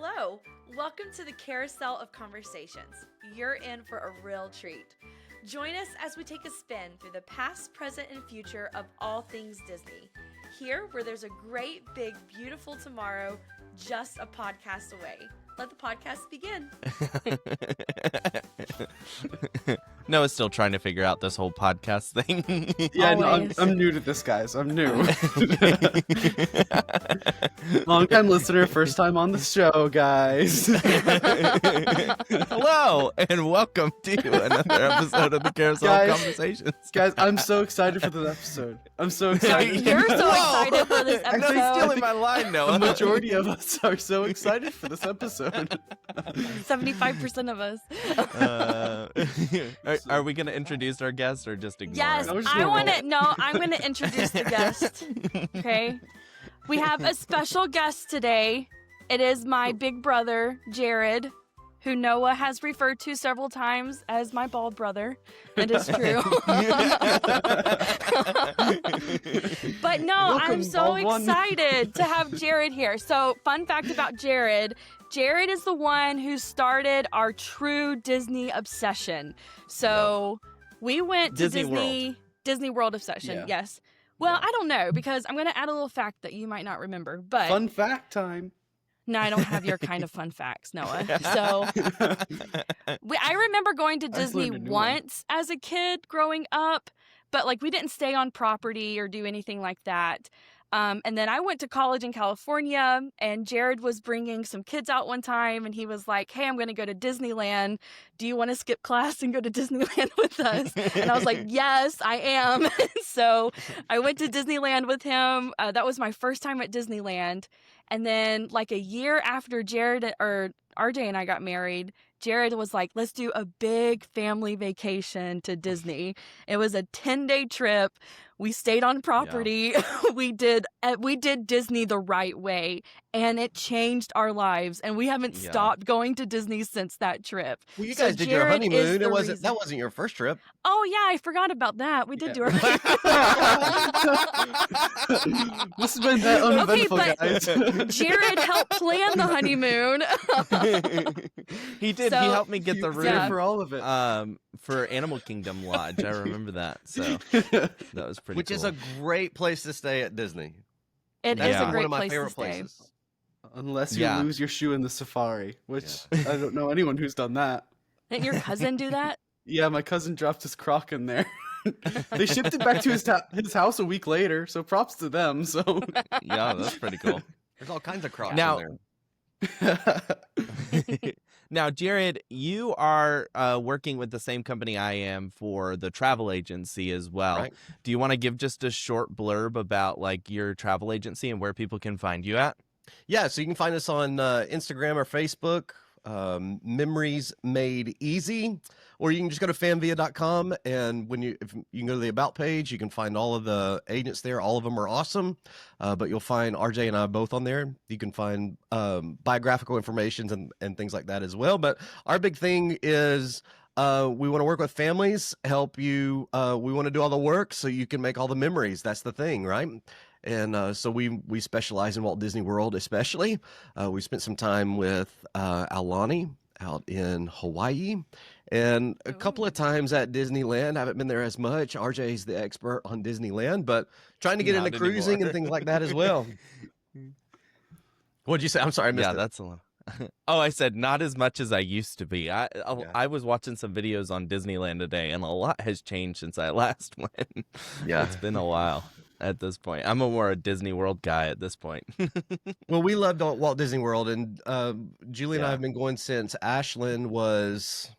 Hello, welcome to the Carousel of Conversations. You're in for a real treat. Join us as we take a spin through the past, present, and future of all things Disney. Here, where there's a great, big, beautiful tomorrow, just a podcast away. Let the podcast begin. Noah's still trying to figure out this whole podcast thing. Yeah, no, I'm new to this, guys. I'm new. Long-time listener, first time on the show, guys. Hello, and welcome to another episode of the Carousel Conversations. Guys, I'm so excited for this episode. I'm so excited. You're so excited for this episode. You're stealing my line, Noah. The majority of us are so excited for this episode. 75% of us. Are we going to introduce our guest or just ignore Yes, him? I'm going to introduce the guest. Okay. We have a special guest today. It is my big brother, Jared, who Noah has referred to several times as my bald brother. It is true. But no, Welcome, I'm so bald one. excited to have Jared here. So, fun fact about Jared. Jared is the one who started our true Disney obsession. So we went to Disney World obsession. Yeah. Yes. Well, I don't know, because I'm going to add a little fact that you might not remember. But Fun fact time. no, I don't have your kind of fun facts, Noah. So I remember going to I just Disney learned a new one. once as a kid growing up, but like we didn't stay on property or do anything like that. And then I went to college in California, and Jared was bringing some kids out one time, and he was like, hey, I'm going to go to Disneyland. Do you want to skip class and go to Disneyland with us? And I was like, yes, I am. So I went to Disneyland with him. That was my first time at Disneyland. And then like a year after Jared or RJ and I got married, Jared was like, let's do a big family vacation to Disney. It was a 10-day trip. We stayed on property. Yeah. We did Disney the right way, and it changed our lives. And we haven't stopped going to Disney since that trip. Well, you guys did your honeymoon. That wasn't your first trip. Oh yeah, I forgot about that. We did do our This has been that uneventful, guys. Jared helped plan the honeymoon. He did. So, he helped me get the room for all of it. for Animal Kingdom Lodge. I remember that. So that was pretty Which cool. is a great place to stay at Disney. It That's is a one great of my place favorite to stay. places. Unless you lose your shoe in the safari, which I don't know anyone who's done that. Didn't your cousin do that? Yeah, my cousin dropped his Croc in there. They shipped it back to his house a week later, so props to them. So Yeah, that's pretty cool. There's all kinds of crocs Now- in there. Now, Jared, you are working with the same company I am for the travel agency as well. Right. Do you want to give just a short blurb about like your travel agency and where people can find you at? Yeah, so you can find us on Instagram or Facebook, Memories Made Easy, or you can just go to famvia.com, and if you can go to the About page, you can find all of the agents there. All of them are awesome, but you'll find RJ and I both on there. You can find biographical information and things like that as well. But our big thing is we want to work with families, help you. We want to do all the work so you can make all the memories. That's the thing, right? And so we specialize in Walt Disney World, especially. We spent some time with Aulani out in Hawaii, and a couple of times at Disneyland. I haven't been there as much. RJ's the expert on Disneyland, but trying to get Not into cruising anymore. and things like that as well. What'd you say? I'm sorry, I missed Yeah, it. that's a lot. Oh, I said not as much as I used to be. I was watching some videos on Disneyland today, and a lot has changed since I last went. Yeah. It's been a while at this point. I'm a Disney World guy at this point. Well, we loved Walt Disney World, and Julie and I Yeah. have been going since Ashlyn was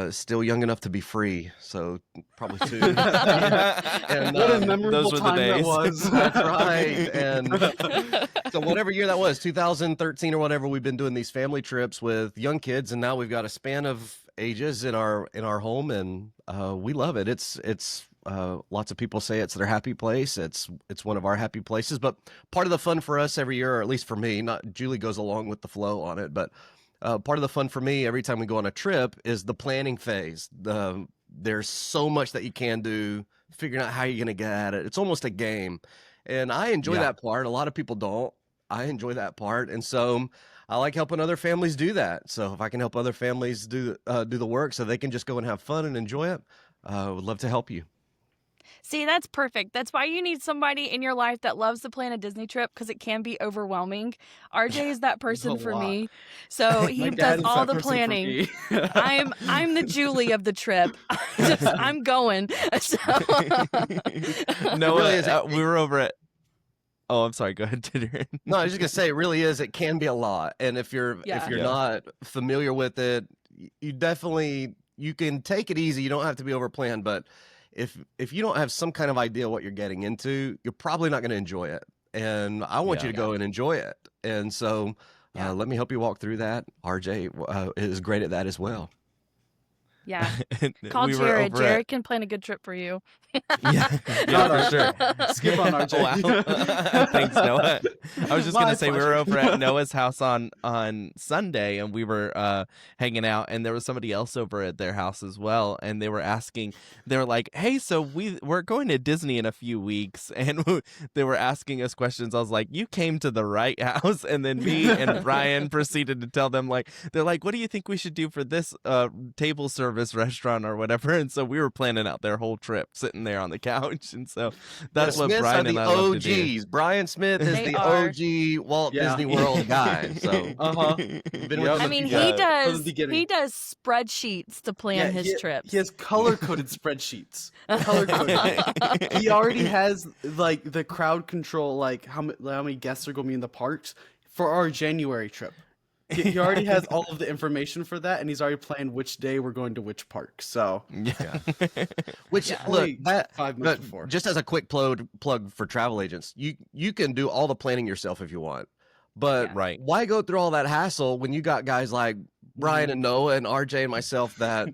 still young enough to be free, so probably 2. And, what a memorable those were the time that days. was. that's right. And so whatever year that was, 2013 or whatever, we've been doing these family trips with young kids, and now we've got a span of ages in our home, and we love it. It's lots of people say it's their happy place. It's one of our happy places. But part of the fun for us every year, or at least for me, not Julie goes along with the flow on it, but part of the fun for me every time we go on a trip is the planning phase. There's so much that you can do, figuring out how you're going to get at it. It's almost a game. And I enjoy that part. A lot of people don't. I enjoy that part, and so I like helping other families do that. So if I can help other families do the work so they can just go and have fun and enjoy it, I would love to help you. See, that's perfect. That's why you need somebody in your life that loves to plan a Disney trip, because it can be overwhelming. RJ is that person for lot. me. So My he dad does is all that the person for planning. me. I'm the Julie of the trip. I'm going. So No, really is. we were over at. Oh, I'm sorry. Go ahead, Titter. No, I was just gonna say, it really is. It can be a lot, and if you're Yeah. not familiar with it, you definitely you can take it easy. You don't have to be over planned, but if you don't have some kind of idea what you're getting into, you're probably not going to enjoy it. And I want Yeah. you to go and enjoy it. And so, Yeah. let me help you walk through that. RJ is great at that as well. yeah. Call We were Jared. over Jared can plan a good trip for you. Yeah, Not for RJ. sure. Skip on RJ. Wow. Thanks, Noah. I was just My gonna say we were pleasure. over at Noah's house on Sunday, and we were hanging out, and there was somebody else over at their house as well, and they were like, "Hey, so we're going to Disney in a few weeks," and they were asking us questions. I was like, "You came to the right house," and then me and Brian proceeded to tell them, they're like, "What do you think we should do for this table service restaurant or whatever?" And so we were planning out their whole trip, sitting there on the couch, and so that's The what Smiths Brian are and the I love to do. OGs. Brian Smith is They the are. OG Walt Yeah. Disney World guy. So Been with Yep. him I a mean, few he times. From the does. beginning. He does spreadsheets to plan his he, trips. He has color-coded spreadsheets. Color-coded. He already has like the crowd control, like how many guests are going to be in the parks for our January trip. He already has all of the information for that, and he's already planned which day we're going to which park. So Yeah. Which Yeah. look, Only that 5 months but before. just as a quick plug for travel agents, you can do all the planning yourself if you want. But Yeah. Right. why go through all that hassle when you got guys like Brian and Noah and RJ and myself that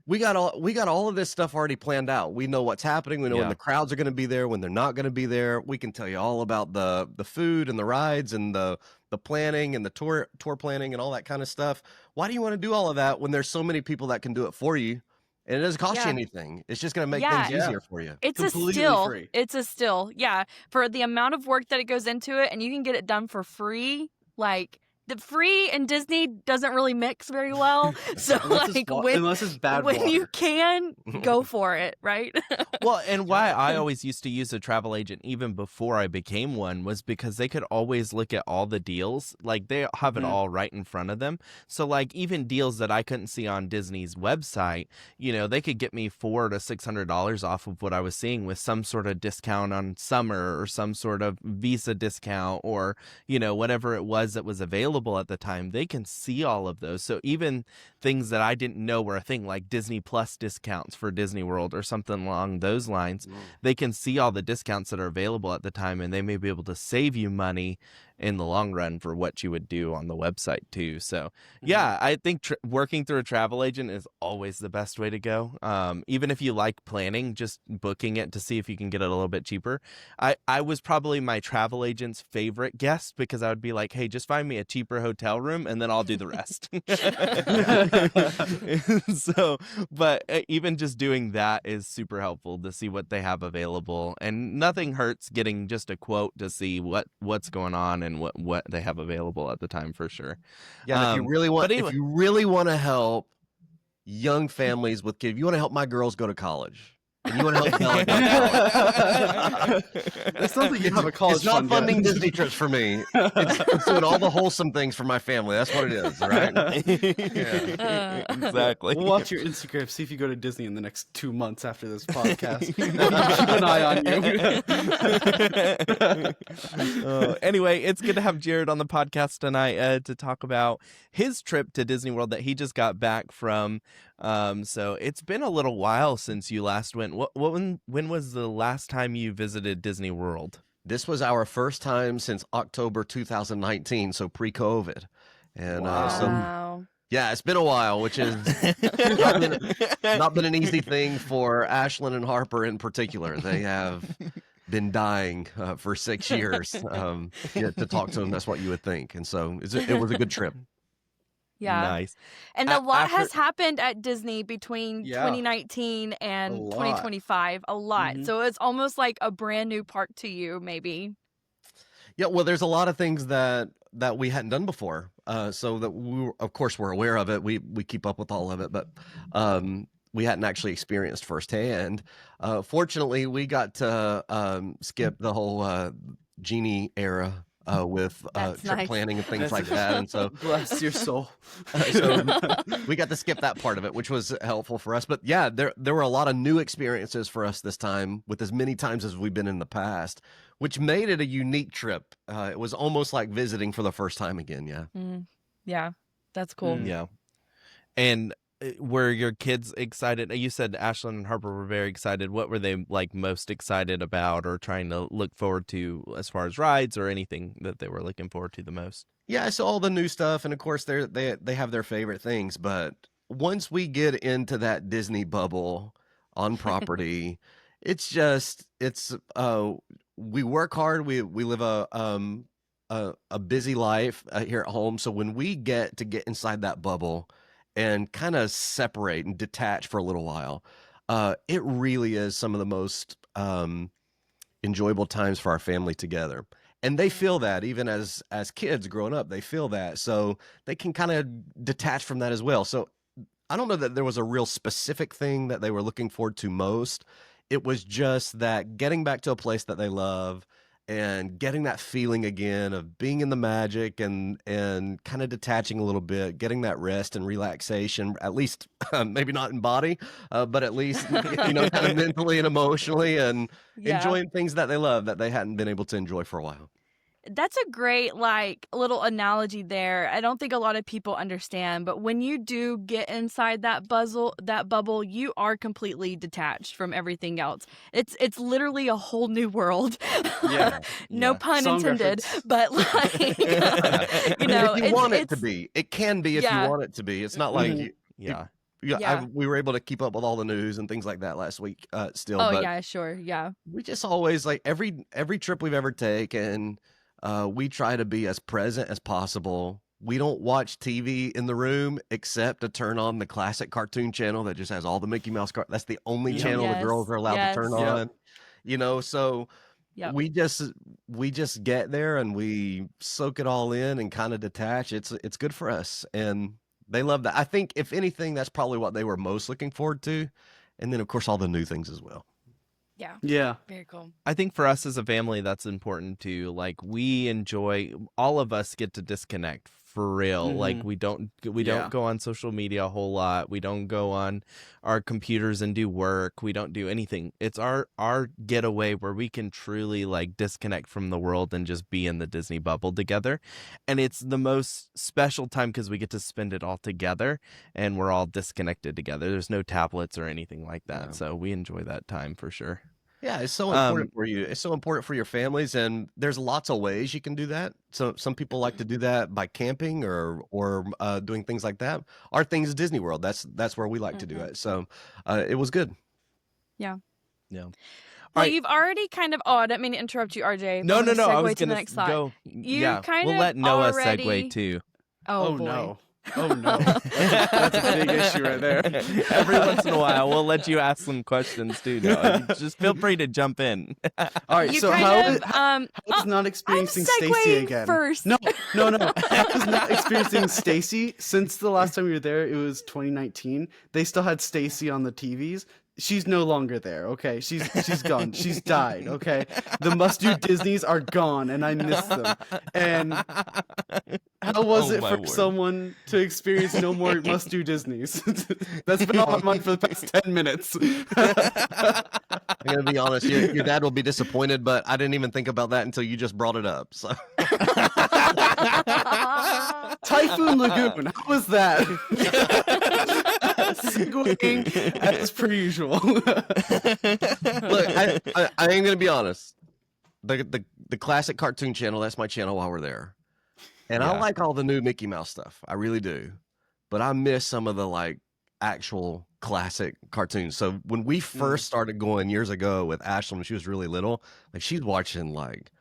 we got all of this stuff already planned out. We know what's happening. We know when Yeah. the crowds are going to be there, when they're not going to be there. We can tell you all about the food and the rides and the planning and the tour planning and all that kind of stuff. Why do you want to do all of that when there's so many people that can do it for you and it doesn't cost you Yeah. anything? It's just going to make Yeah. things Yeah. easier for you. It's Completely a still. free. It's a still. Yeah. For the amount of work that it goes into it, and you can get it done for free. Like, the free and Disney doesn't really mix very well. So unless it's bad when water. you can, go for it, right? Well, and why I always used to use a travel agent even before I became one was because they could always look at all the deals. Like, they have it all right in front of them. So, like, even deals that I couldn't see on Disney's website, they could get me $400 to $600 off of what I was seeing with some sort of discount on summer or some sort of Visa discount or, whatever it was that was available at the time. They can see all of those. So even things that I didn't know were a thing, like Disney Plus discounts for Disney World or something along those lines, they can see all the discounts that are available at the time, and they may be able to save you money in the long run for what you would do on the website too. So yeah, I think working through a travel agent is always the best way to go. Even if you like planning, just booking it to see if you can get it a little bit cheaper. I was probably my travel agent's favorite guest because I would be like, hey, just find me a cheaper hotel room and then I'll do the rest. So, but even just doing that is super helpful to see what they have available, and nothing hurts getting just a quote to see what's going on and what they have available at the time, for sure. Yeah, if you really want, but anyway. if you really want to help young families with kids, if you want to help my girls go to college, and you want to help Bella go to college. It's not that you have a college It's not fund funding yet. Disney trips for me. It's doing all the wholesome things for my family. That's what it is, right? Yeah. Exactly. We'll watch your Instagram, see if you go to Disney in the next 2 months after this podcast. Keep an eye on you. Anyway, it's good to have Jared on the podcast tonight to talk about his trip to Disney World that he just got back from. So it's been a little while since you last went. When was the last time you visited Disney World? This was our first time since October 2019, so pre-COVID. And Wow. yeah, it's been a while, which is not been an easy thing for Ashlyn and Harper in particular. They have been dying for 6 years. To talk to them, that's what you would think. And so it was a good trip. Yeah. Nice. And a lot after- has happened at Disney between Yeah. 2019 A and lot. 2025. A lot. Mhm. So it's almost like a brand new park to you, maybe. Yeah, well, there's a lot of things that we hadn't done before, so that of course, we're aware of it. We keep up with all of it, but we hadn't actually experienced firsthand. Fortunately, we got to skip the whole genie era with That's trip nice. planning and things That's like that, and so Bless your soul. so we got to skip that part of it, which was helpful for us. But yeah, there were a lot of new experiences for us this time, with as many times as we've been in the past, which made it a unique trip. It was almost like visiting for the first time again. Yeah. Yeah, that's cool. Yeah. And were your kids excited? You said Ashlyn and Harper were very excited. What were they like most excited about or trying to look forward to as far as rides or anything that they were looking forward to the most? Yeah, so all the new stuff, and of course they have their favorite things. But once we get into that Disney bubble on property, it's we work hard. We live a busy life here at home. So when we get inside that bubble and kind of separate and detach for a little while, it really is some of the most enjoyable times for our family together. And they feel that even as kids growing up, they feel that. So they can kind of detach from that as well. So I don't know that there was a real specific thing that they were looking forward to most. It was just that getting back to a place that they love and getting that feeling again of being in the magic and kind of detaching a little bit, getting that rest and relaxation, at least maybe not in body, but at least, kind of mentally and emotionally, and Yeah. enjoying things that they love that they hadn't been able to enjoy for a while. That's a great little analogy there. I don't think a lot of people understand, but when you do get inside that bubble, you are completely detached from everything else. It's literally a whole new world. Yeah. No Yeah. pun Song intended, reference. but And if you want it to be, it can be if you Yeah. want it to be. It's not like Mhm. Yeah. Yeah. we were able to keep up with all the news and things like that last week still, Oh but yeah, sure. Yeah. we just always, like, every trip we've ever taken, we try to be as present as possible. We don't watch TV in the room except to turn on the classic cartoon channel that just has all the Mickey Mouse That's the only Yep. channel the girls Yes. are allowed to turn Yes. Yep. on. So Yep. we just get there and we soak it all in and kind of detach. It's good for us, and they love that. I think if anything, that's probably what they were most looking forward to, and then of course all the new things as well. Yeah. Yeah. Very cool. I think for us as a family, that's important too. Like we enjoy, all of us get to disconnect for real. Like Mhm. we don't Yeah. go on social media a whole lot. We don't go on our computers and do work. We don't do anything. It's our getaway where we can truly like disconnect from the world and just be in the Disney bubble together. And it's the most special time because we get to spend it all together and we're all disconnected together. There's no tablets or anything like that. Yeah. So we enjoy that time for sure. Yeah, it's so important for you. It's so important for your families, and there's lots of ways you can do that. So some people like to do that by camping or doing things like that. Our thing is Disney World. That's where we like to do it. So it was good. Yeah. Yeah. Well, Alright. you've already kind of. Oh, I didn't mean to interrupt you, RJ. but No, I'm no, gonna no. I segue was to the gonna next slide. go. You Yeah, kind we'll of let Noah already- segue too. Oh, Oh boy. no. Oh no. That's a big issue right there. Every once in a while, we'll let you ask some questions too, Noah. Just feel free to jump in. All right. You So kind how of. is not experiencing I'm Stacy segueing again? first. No. How is not experiencing Stacy since the last time we were there? It was 2019. They still had Stacy on the TVs. She's no longer there. Okay, she's gone. She's died. Okay, the must-do Disneys are gone, and I miss them. And how was Oh, it my for word. someone to experience no more must-do Disneys? That's been on my mind for the past 10 minutes. I'm gonna be honest. Your dad will be disappointed, but I didn't even think about that until you just brought it up. So Typhoon Lagoon. How was that? Segueing as per usual. look, I am gonna be honest. The classic cartoon channel, that's my channel while we're there. And I Yeah. like all the new Mickey Mouse stuff. I really do. But I miss some of the like actual classic cartoons. So when we first started going years ago with Ashlyn when she was really little, like she's watching like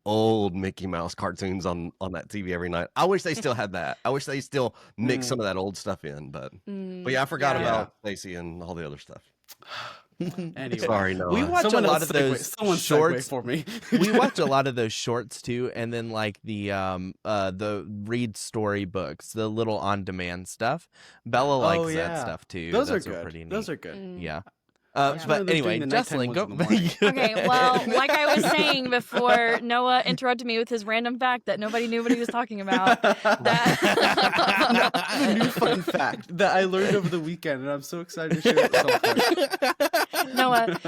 old Mickey Mouse cartoons on that TV every night. I wish they still had that. I wish they still mix some of that old stuff in, but yeah, I forgot Yeah. about Stacey and all the other stuff. Anyway, Sorry, We Noah. watch someone a lot else of segue. those Someone segue shorts. for me. We watch a lot of those shorts too, and then like the read story books, the little on demand stuff. Bella likes Oh that yeah, stuff too. those are Those are good. pretty neat. Those are good. Mm. Yeah. Watch one But of those anyway, during the nighttime Jocelyn, ones go. in the morning. Okay, well, like I was saying before, Noah interrupted me with his random fact that nobody knew what he was talking about. That Now I have a new fun fact that I learned over the weekend, and I'm so excited to share it with some point. Noah,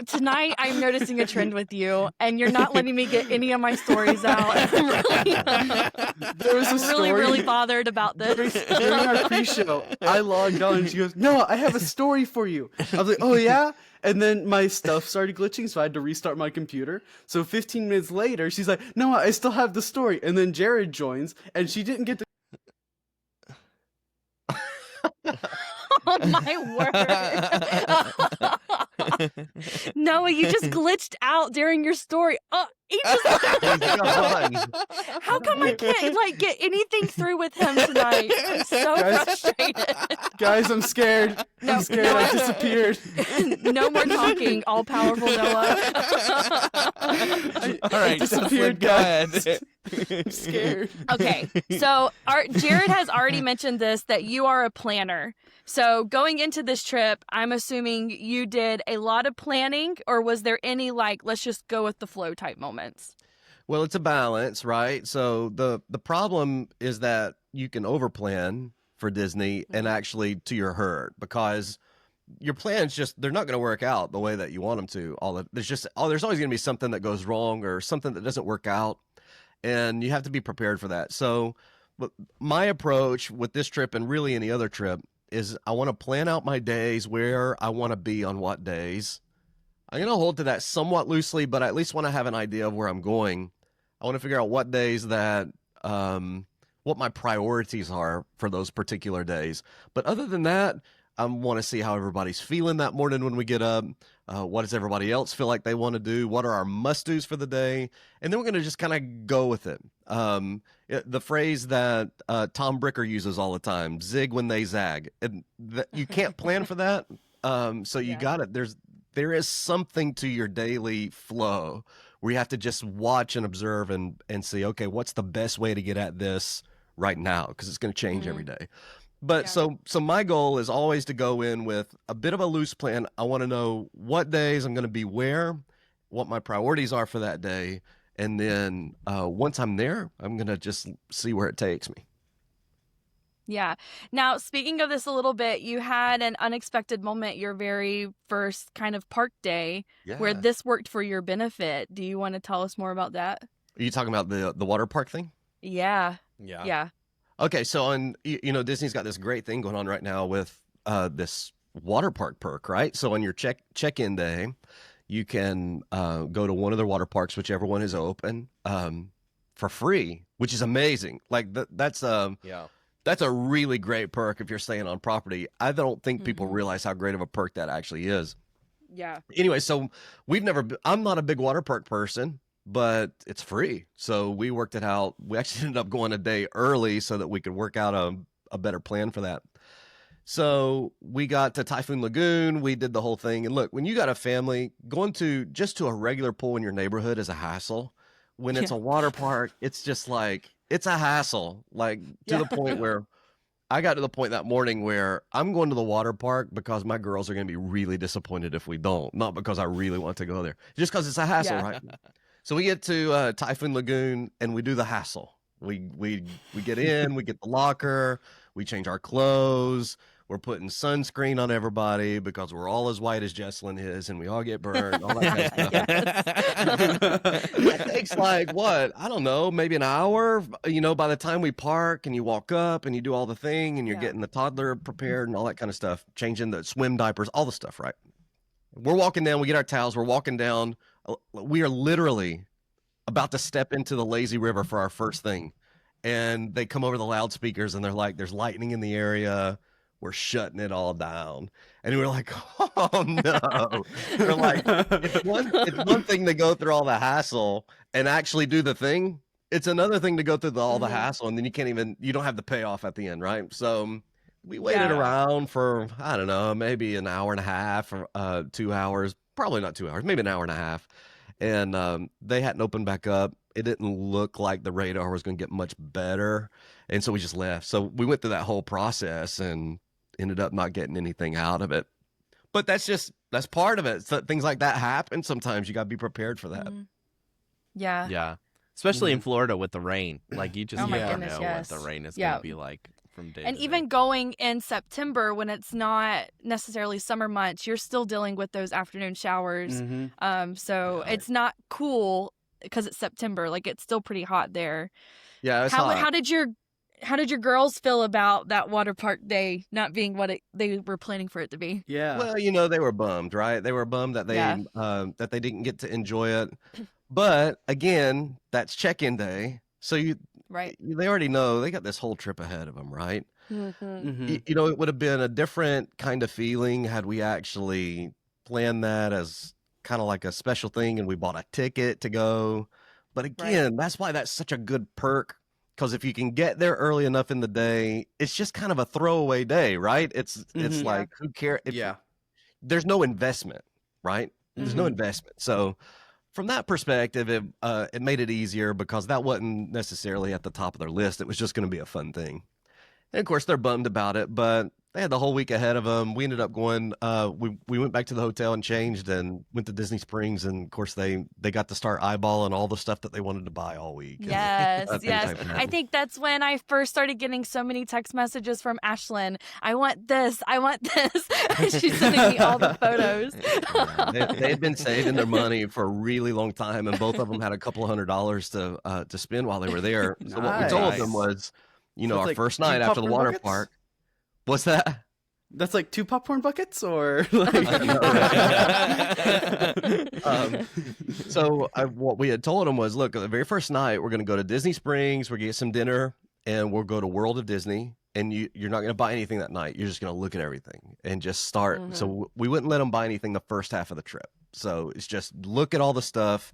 tonight I'm noticing a trend with you, and you're not letting me get any of my stories out. There was a I'm story really bothered about during this. our pre-show. I logged on, and she goes, "No, I have a story for you." I was like, "Oh yeah." And then my stuff started glitching, so I had to restart my computer. So 15 minutes later, she's like, "No, I still have the story." And then Jared joins, and she didn't get to. Oh my word. Noah, you just glitched out during your story. He just God. how come I can't like get anything through with him tonight? I'm so Guys- frustrated. Guys, I'm scared. No, I'm scared. no, I disappeared. No more talking, all powerful Noah. All right, disappeared, Jocelyn, go ahead. guys. I'm scared. Okay, so Jared has already mentioned this, that you are a planner. So going into this trip, I'm assuming you did a lot of planning, or was there any like, let's just go with the flow type moments? Well, it's a balance, right? So the problem is that you can overplan for Disney and actually to your hurt, because your plans just, they're not going to work out the way that you want them to. There's always going to be something that goes wrong or something that doesn't work out, and you have to be prepared for that. So but my approach with this trip and really any other trip is I want to plan out my days, where I want to be on what days. I'm going to hold to that somewhat loosely, but I at least want to have an idea of where I'm going. I want to figure out what days that, what my priorities are for those particular days. But other than that, I want to see how everybody's feeling that morning when we get up. What does everybody else feel like they want to do? What are our must-dos for the day? And then we're going to just kind of go with it. The phrase that Tom Bricker uses all the time, zig when they zag. And you can't plan for that. So you got it. There is something to your daily flow where you have to just watch and observe and see, okay, what's the best way to get at this right now? Because it's going to change every day. But so my goal is always to go in with a bit of a loose plan. I want to know what days I'm going to be where, what my priorities are for that day. And then once I'm there, I'm going to just see where it takes me. Yeah. Now, speaking of this a little bit, you had an unexpected moment your very first kind of park day where this worked for your benefit. Do you want to tell us more about that? Are you talking about the water park thing? Yeah. Yeah. Yeah. Okay, so on Disney's got this great thing going on right now with this water park perk, right? So on your check-in day, you can go to one of their water parks, whichever one is open, for free, which is amazing. Like that's a really great perk if you're staying on property. I don't think people realize how great of a perk that actually is. Yeah. Anyway, so I'm not a big water park person, but it's free. So we worked it out. We actually ended up going a day early so that we could work out a better plan for that. So we got to Typhoon Lagoon. We did the whole thing. And look, when you got a family, going to a regular pool in your neighborhood is a hassle. When it's a water park, it's just like, it's a hassle. Like to the point where I got to the point that morning where I'm going to the water park because my girls are going to be really disappointed if we don't, not because I really want to go there, just because it's a hassle, right? So we get to Typhoon Lagoon and we do the hassle. We get in, we get the locker, we change our clothes. We're putting sunscreen on everybody because we're all as white as Jesselyn is, and we all get burned. All that kind of stuff. It takes like what? I don't know, maybe an hour. By the time we park and you walk up and you do all the thing and you're getting the toddler prepared and all that kind of stuff, changing the swim diapers, all the stuff, right? We're walking down. We get our towels. We're walking down. We are literally about to step into the lazy river for our first thing, and they come over the loudspeakers and they're like, "There's lightning in the area. We're shutting it all down." And we're like, "Oh no!" We're like, it's one thing to go through all the hassle and actually do the thing. It's another thing to go through all the hassle and then you don't have the payoff at the end, right? So we waited Yeah. around for, I don't know, maybe an hour and a half or 2 hours. Probably not 2 hours, maybe an hour and a half. And they hadn't opened back up. It didn't look like the radar was going to get much better. And so we just left. So we went through that whole process and ended up not getting anything out of it. But that's part of it. So things like that happen. Sometimes you got to be prepared for that. Mhm. Yeah. Yeah. Especially in Florida with the rain. Like, you just Oh my never goodness, know yes. what the rain is Yeah. going to be like from day And to even day. going in September when it's not necessarily summer months, you're still dealing with those afternoon showers. So Yeah. it's not cool because it's September. Like, it's still pretty hot there. Yeah, it's How hot. how did your girls feel about that water park day not being what they were planning for it to be? Yeah. Well, they were bummed, right? They were bummed that Yeah. they didn't get to enjoy it. But again, that's check-in day, so Right. they already know they got this whole trip ahead of them, right? Mhm. It would have been a different kind of feeling had we actually planned that as kind of like a special thing, and we bought a ticket to go. But again, that's why that's such a good perk. Because if you can get there early enough in the day, it's just kind of a throwaway day, right? It's Mhm. like, who cares? Yeah. There's no investment, right? There's no Mhm. investment. So from that perspective, it made it easier because that wasn't necessarily at the top of their list. It was just going to be a fun thing. And of course, they're bummed about it, but they had the whole week ahead of them. We ended up going. We went back to the hotel and changed, and went to Disney Springs. And of course, they got to start eyeballing all the stuff that they wanted to buy all week. And Yes, things yes. like that. I think that's when I first started getting so many text messages from Ashlyn. I want this. I want this. She's sending me all the photos. Yeah, they had been saving their money for a really long time, and both of them had a couple of $100s to spend while they were there. So what we told them Nice. was, So our it's like first 2 night after the popcorn water buckets? park. What's that? That's like 2 popcorn buckets, or like. So what we had told them was, look, the very first night we're going to go to Disney Springs, we're going to get some dinner, and we'll go to World of Disney. And you're not going to buy anything that night. You're just going to look at everything and just start. So we wouldn't let them buy anything the first half of the trip. So it's just look at all the stuff,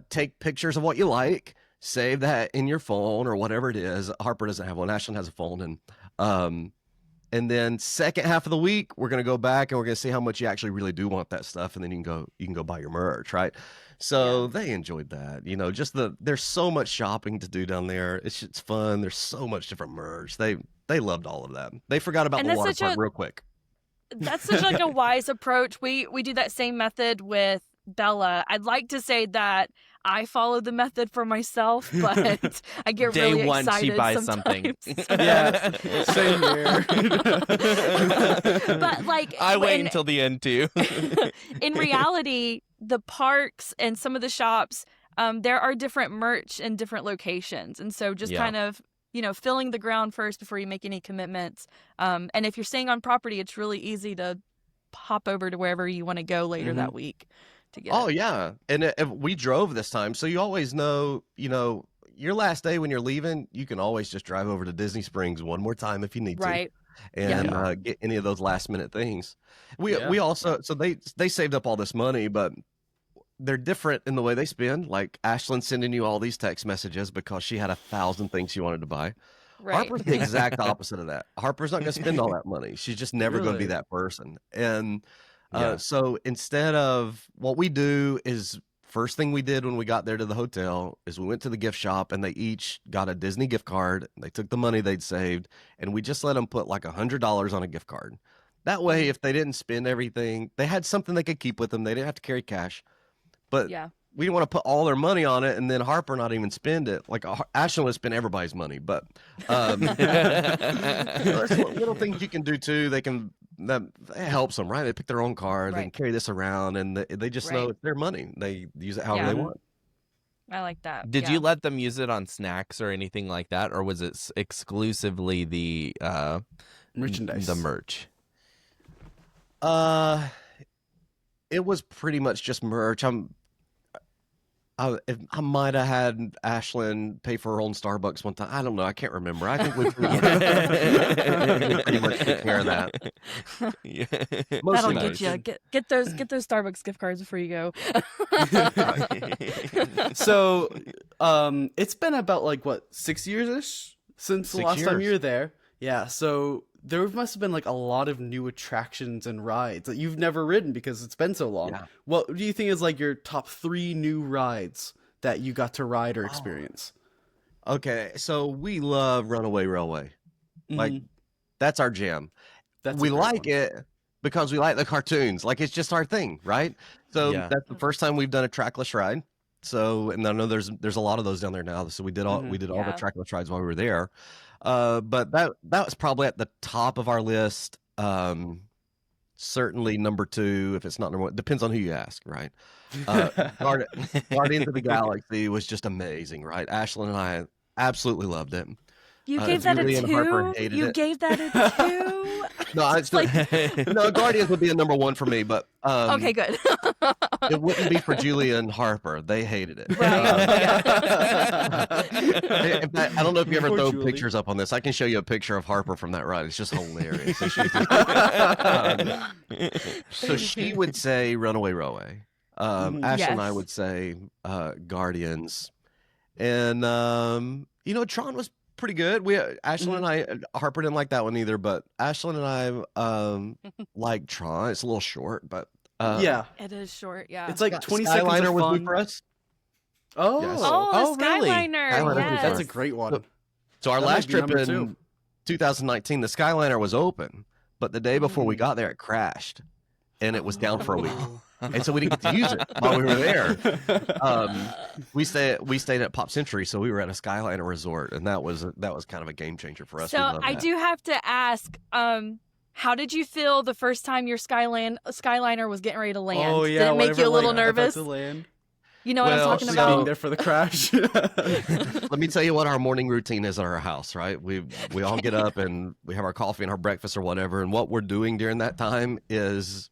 take pictures of what you like, save that in your phone or whatever it is. Harper doesn't have one. Ashlyn has a phone, and then second half of the week, we're going to go back and we're going to see how much you actually really do want that stuff. And then you can go buy your merch, right? So they enjoyed that. There's so much shopping to do down there. It's fun. There's so much different merch. They loved all of that. They forgot about And the that's water such park a- real quick. That's such like a wise approach. We do that same method with Bella. I'd like to say that I follow the method for myself, but I get Day really one, excited she buys something. sometimes. Yeah, same here. But like I wait in- until the end, too. in reality, the parks and some of the shops, there are different merch in different locations. And so just Yeah. kind of, filling the ground first before you make any commitments. And if you're staying on property, it's really easy to hop over to wherever you want to go later that week to get Oh, it. yeah. And we drove this time. So you always know, your last day when you're leaving, you can always just drive over to Disney Springs one more time if you need to. Right. And get any of those last minute things. We Yeah. also, so they saved up all this money, but they're different in the way they spend. Like Ashlyn sending you all these text messages because she had 1,000 things she wanted to buy. Right. Harper's the exact opposite of that. Harper's not going to spend all that money. She's just never going to be Really? that person. And Yeah. so instead of what we do is first thing we did when we got there to the hotel is we went to the gift shop and they each got a Disney gift card. They took the money they'd saved and we just let them put like $100 on a gift card. That way, if they didn't spend everything, they had something they could keep with them. They didn't have to carry cash. But Yeah. we didn't want to put all their money on it and then Harper not even spend it. Like Ashlyn would spend everybody's money, but there's little things you can do too. That helps them, right? They pick their own card, they can Right. carry this around, and they just know Right. it's their money. They use it however Yeah. they want. I like that. Did Yeah. you let them use it on snacks or anything like that, or was it exclusively the Merchandise. the merch? It was pretty much just merch. I might have had Ashlyn pay for her own Starbucks one time. I don't know. I can't remember. I think we pretty much took care of that. Yeah. That'll Mostly get merch. you. Get those Starbucks gift cards before you go. So, it's been about like what 6 years ish since the 6 last time years. you were there. Yeah. So there must have been like a lot of new attractions and rides that you've never ridden because it's been so long. Yeah. What do you think is like your top 3 new rides that you got to ride or Oh. experience? Okay, so we love Runaway Railway. Like, Mhm. that's our jam. That's a We great like one. it because we like the cartoons. Like, it's just our thing, right? So Yeah. that's the first time we've done a trackless ride. So, and I know there's a lot of those down there now. So we did all Mhm. we did all the Yeah. trackless rides while we were there. But that was probably at the top of our list. Certainly number 2, if it's not number 1, depends on who you ask, right? Guardians of the Galaxy was just amazing, right? Ashlyn and I absolutely loved it. You gave that a Julie and Harper 2? hated You it. gave that a 2? No, it's like no, Guardians would be a number 1 for me, but okay, good. it wouldn't be for Julie and Harper. They hated it. Right. In fact, I don't know if you ever Poor throw Julie. pictures up on this. I can show you a picture of Harper from that ride. It's just hilarious. So she would say Runaway Railway. Ashley and I Yes. would say Guardians. And Tron was pretty good. Ashlyn and I, Harper didn't like that one either, but Ashlyn and I like Tron. It's a little short, but Yeah. It is short, yeah. It's like 20 seconds Skyliner of was fun. new for us. Oh. Yes. Oh, the really? Skyliner. Skyliner was Yes. That's a great one. So our That might last be trip number in 2. 2019, the Skyliner was open, but the day before we got there, it crashed, and it was down for a week. And so we didn't get to use it while we were there. We stayed at Pop Century, so we were at a Skyliner resort, and that was kind of a game changer for us. We So loved I that. do have to ask, how did you feel the first time your Skyliner was getting ready to land? Oh yeah. Did it make whenever, you a little like, about nervous? to land. You know what Well, I'm talking Just about? being there for the crash. Let me tell you what our morning routine is at our house, right? We all get up and we have our coffee and our breakfast or whatever, and what we're doing during that time is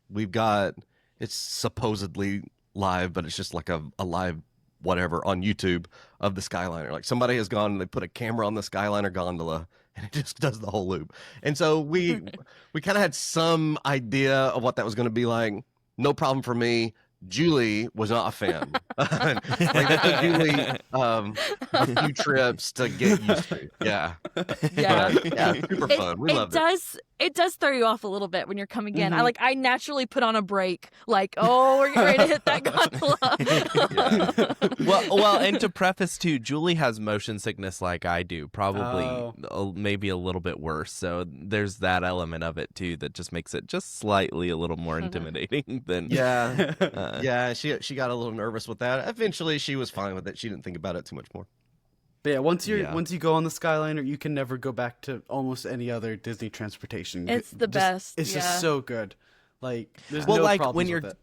it's supposedly live, but it's just like a live whatever on YouTube of the Skyliner. Like somebody has gone and they put a camera on the Skyliner gondola and it just does the whole loop. And so we kind of had some idea of what that was going to be like. No problem for me. Julie was not a fan. Like that took Julie a few trips to get used to. Yeah. Yeah. But, yeah, super fun. We loved it. It does throw you off a little bit when you're coming in. Mhm. I naturally put on a brake, like, oh, we're getting ready to hit that gondola. Well, and to preface too, Julie has motion sickness like I do, probably maybe a little bit worse. So there's that element of it too that just makes it just slightly a little more intimidating than Yeah. Yeah, she got a little nervous with that. Eventually she was fine with it. She didn't think about it too much more. But yeah, once Yeah. you go on the Skyliner, you can never go back to almost any other Disney transportation. It's the best, It's yeah. just so good. Like there's Well, no like, problems when with it.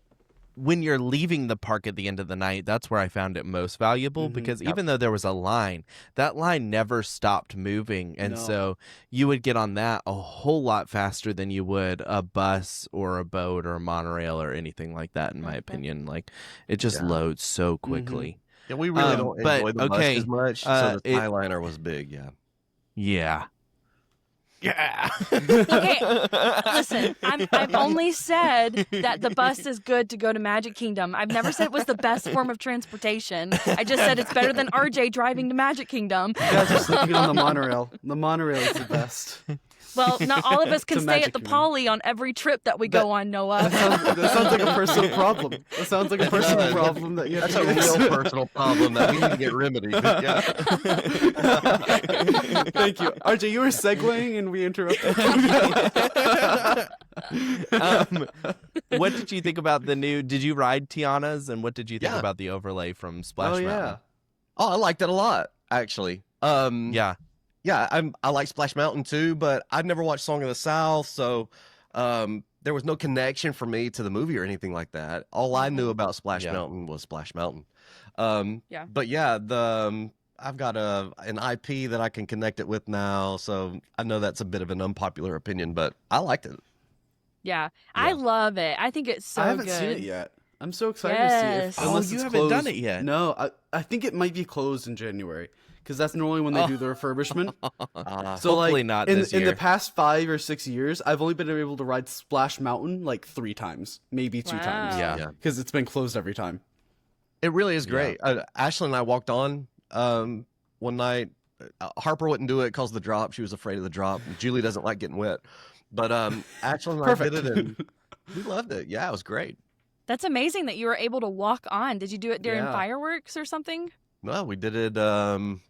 when you're leaving the park at the end of the night, that's where I found it most valuable because even though there was a line, that line never stopped moving. And No. so you would get on that a whole lot faster than you would a bus or a boat or a monorail or anything like that, in my opinion. Like it just loads so quickly. Yeah, we really don't but, enjoy the bus okay, as much. So the Skyliner was big, yeah. Yeah. Yeah. Okay, listen, I've only said that the bus is good to go to Magic Kingdom. I've never said it was the best form of transportation. I just said it's better than RJ driving to Magic Kingdom. You guys are sleeping on the monorail. The monorail is the best. Well, not all of us can To stay Magic at the Kingdom. Poly on every trip that we go on, Noah. That sounds like a personal problem. That sounds like a personal problem that you have That's to a fix. real personal problem that we need to get remedied. Yeah. Thank you. RJ, you were segueing and we interrupted. What did you think about the new? Did you ride Tiana's, and what did you think Yeah. about the overlay from Splash Oh, Mountain? yeah. Oh, I liked it a lot, actually. Yeah. Yeah, I like Splash Mountain too, but I've never watched Song of the South, so there was no connection for me to the movie or anything like that. All I knew about Splash Yeah. Mountain was Splash Mountain. Yeah. But yeah, I've got an IP that I can connect it with now, so I know that's a bit of an unpopular opinion, but I liked it. Yeah, I love it. I think it's so I haven't good. seen it yet. I'm so excited to see Yes. it. Oh, Unless you it's haven't done closed. it yet. No, I think it might be closed in January because that's normally when they do the refurbishment. Uh, So Hopefully like not in, this in the year. past 5 or 6 years, I've only been able to ride Splash Mountain like 3 times, maybe 2 times. Wow. Yeah. yeah. Because it's been closed every time. It really is great. Ashley and I walked on one night. Harper wouldn't do it because of the drop. She was afraid of the drop. Julie doesn't like getting wet. But Ashlyn and I Perfect. did it, and we loved it. Yeah, it was great. That's amazing that you were able to walk on. Did you do it during Yeah. fireworks or something? No, we did it. It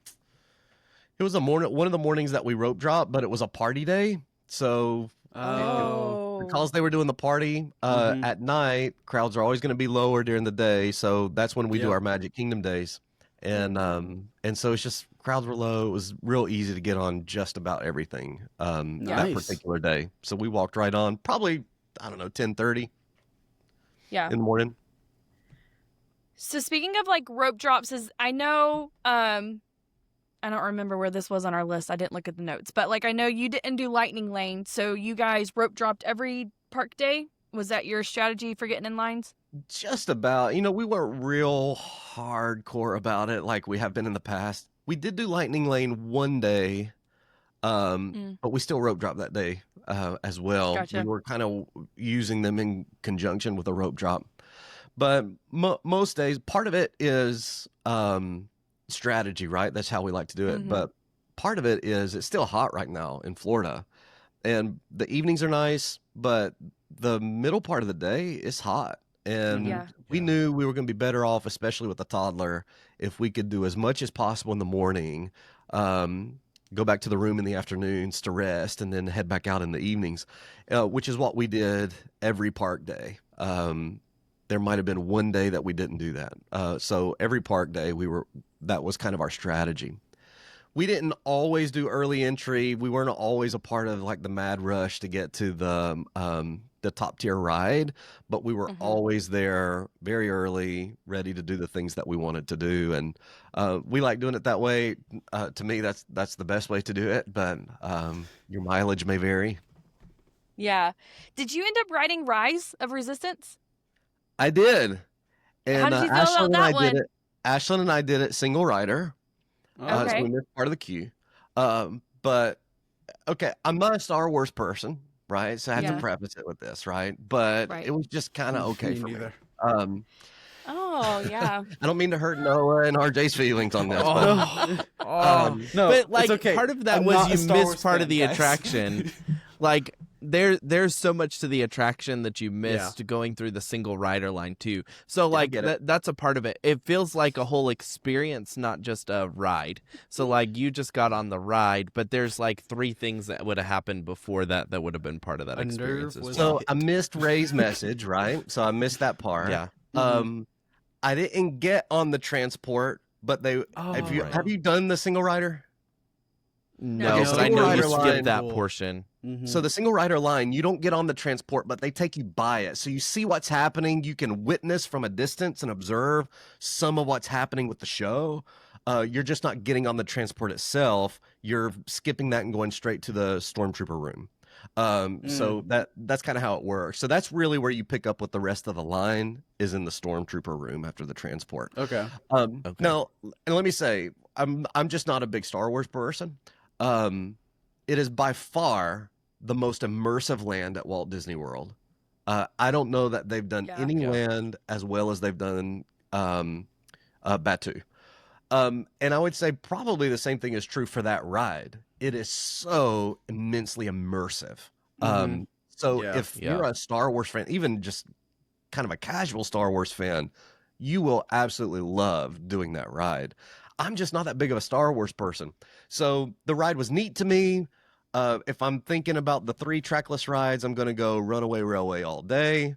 was one of the mornings that we rope dropped, but it was a party day. So because they were doing the party at night, crowds are always going to be lower during the day. So that's when we do Yep. our Magic Kingdom days. And so it's just crowds were low. It was real easy to get on just about everything that Nice. particular day. So we walked right on, probably, I don't know, 10:30 Yeah. in the morning. So speaking of like rope drops, I know I don't remember where this was on our list. I didn't look at the notes, but like I know you didn't do Lightning Lane, so you guys rope dropped every park day. Was that your strategy for getting in lines? Just about. We weren't real hardcore about it like we have been in the past. We did do Lightning Lane one day, but we still rope dropped that day as well. Gotcha. We were kind of using them in conjunction with a rope drop. But most days, part of it is strategy, right? That's how we like to do it. Mhm. But part of it is it's still hot right now in Florida. And the evenings are nice, but the middle part of the day is hot. And Yeah. we knew we were going to be better off, especially with a toddler, if we could do as much as possible in the morning, go back to the room in the afternoons to rest, and then head back out in the evenings, which is what we did every park day. There might have been one day that we didn't do that. So every park day, that was kind of our strategy. We didn't always do early entry. We weren't always a part of like the mad rush to get to the top tier ride, but we were always there very early, ready to do the things that we wanted to do. And we like doing it that way. To me, that's the best way to do it, but your mileage may vary. Yeah. Did you end up riding Rise of Resistance? I did. And How did you feel about that one? Ashlyn and I did it single rider. So Okay. we missed part of the queue. But okay, I'm not a Star Wars person, right? So I have Yeah. to preface it with this, right? But Right. it was just kind of okay Me for neither. me. Oh, yeah. I don't mean to hurt Noah and RJ's feelings on this, but Oh, No, but like it's okay. part of that I'm was not a you Star missed Wars part fan, of the guys. attraction. Like there's so much to the attraction that you missed going through the single rider line too. So like get it. that's a part of it. It feels like a whole experience, not just a ride. So like you just got on the ride, but there's like 3 things that would have happened before that would have been part of that A experience nerve as was well. so I missed Ray's message, right? So I missed that part. Yeah. I didn't get on the transport, but have you done the single rider? No, Okay, but I single know you rider line. skipped that Cool. portion. So the single rider line, you don't get on the transport, but they take you by it. So you see what's happening. You can witness from a distance and observe some of what's happening with the show. You're just not getting on the transport itself. You're skipping that and going straight to the Stormtrooper room. So that's kind of how it works. So that's really where you pick up with the rest of the line is in the Stormtrooper room after the transport. Okay. Now, and let me say, I'm just not a big Star Wars person. It is by far the most immersive land at Walt Disney World. I don't know that they've done any land as well as they've done Batuu. And I would say probably the same thing is true for that ride. It is so immensely immersive. So if you're a Star Wars fan, even just kind of a casual Star Wars fan, you will absolutely love doing that ride. I'm just not that big of a Star Wars person. So the ride was neat to me. If I'm thinking about the 3 trackless rides, I'm going to go Runaway Railway all day.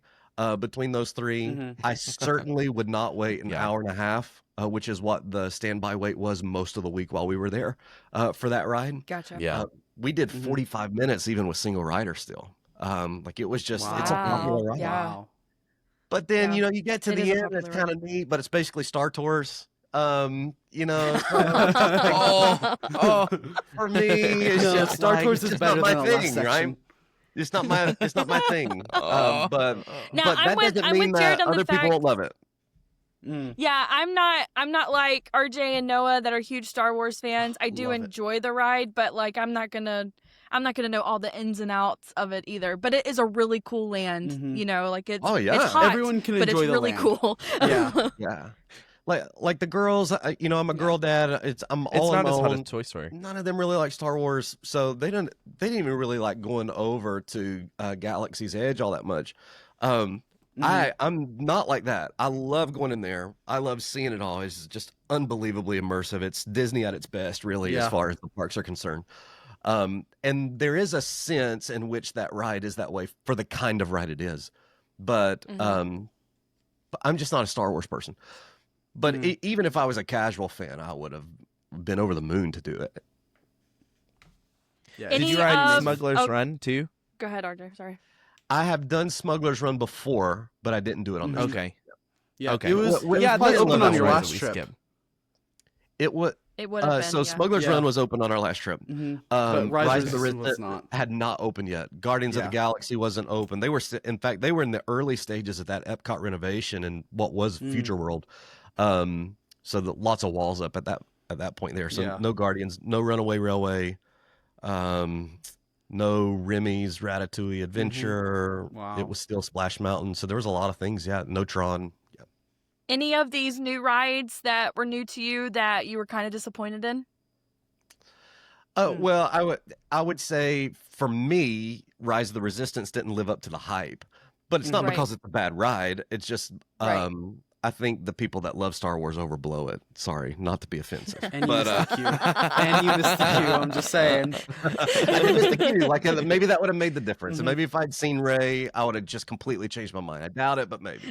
Between those 3, I certainly would not wait an hour and a half, which is what the standby wait was most of the week while we were there for that ride. Gotcha. Yeah. We did 45 minutes even with single rider still. Like it was just, it's a popular ride. Yeah. Wow. But then, Yeah. you get to It the is a end, popular it's kind of neat, but it's basically Star Tours. For me, it's No, just Star like, Tours it's is just not better my than the last thing, right? section. It's not my thing. Now, But I'm that with- doesn't I'm mean with Jared that on the other people won't love it. Yeah, I'm not like RJ and Noah that are huge Star Wars fans. I do Love it. enjoy the ride, but like I'm not gonna know all the ins and outs of it either. But it is a really cool land, like it's Oh, yeah. it's hot, Everyone can but enjoy it's the really land. cool. Yeah. Yeah. like the girls. I'm a girl dad. I'm It's all on not my as hot as own. Toy Story. None of them really like Star Wars, so they didn't even really like going over to Galaxy's Edge all that much. I'm not like that. I love going in there. I love seeing it all. It's just unbelievably immersive. It's Disney at its best, really, as far as the parks are concerned. And there is a sense in which that ride is that way for the kind of ride it is. But I'm just not a Star Wars person. But even if I was a casual fan, I would have been over the moon to do it. Yeah. Did Any you ride of- Smuggler's oh- Run too? Go ahead, RJ. Sorry. I have done Smuggler's Run before, but I didn't do it on this trip. Okay. Yeah. Okay. It was, Well, it yeah, was probably that's one open of on those your rides last that we trip. skip. It was It would have been. so yeah. Smuggler's Yeah. Run was open on our last trip. But Rise of the the Resistance was Resistance not. had not opened yet. Guardians of the Yeah. Galaxy wasn't open. They were, in fact, they were in the early stages of that Epcot renovation and what was Future World. So lots of walls up at that point there. So Yeah. no Guardians, no Runaway Railway, no Remy's Ratatouille Adventure. Wow. It was still Splash Mountain. So there was a lot of things. Yeah, no Tron. Yeah. Any of these new rides that were new to you that you were kind of disappointed in? Well, I would say for me, Rise of the Resistance didn't live up to the hype, but it's not Right. because it's a bad ride. It's just Right. I think the people that love Star Wars overblow it. Sorry, not to be offensive, And you but missed the queue. And you missed the queue. I'm just saying. I missed the cue. Like maybe that would have made the difference. And Mhm. maybe if I'd seen Ray, I would have just completely changed my mind. I doubt it, but maybe.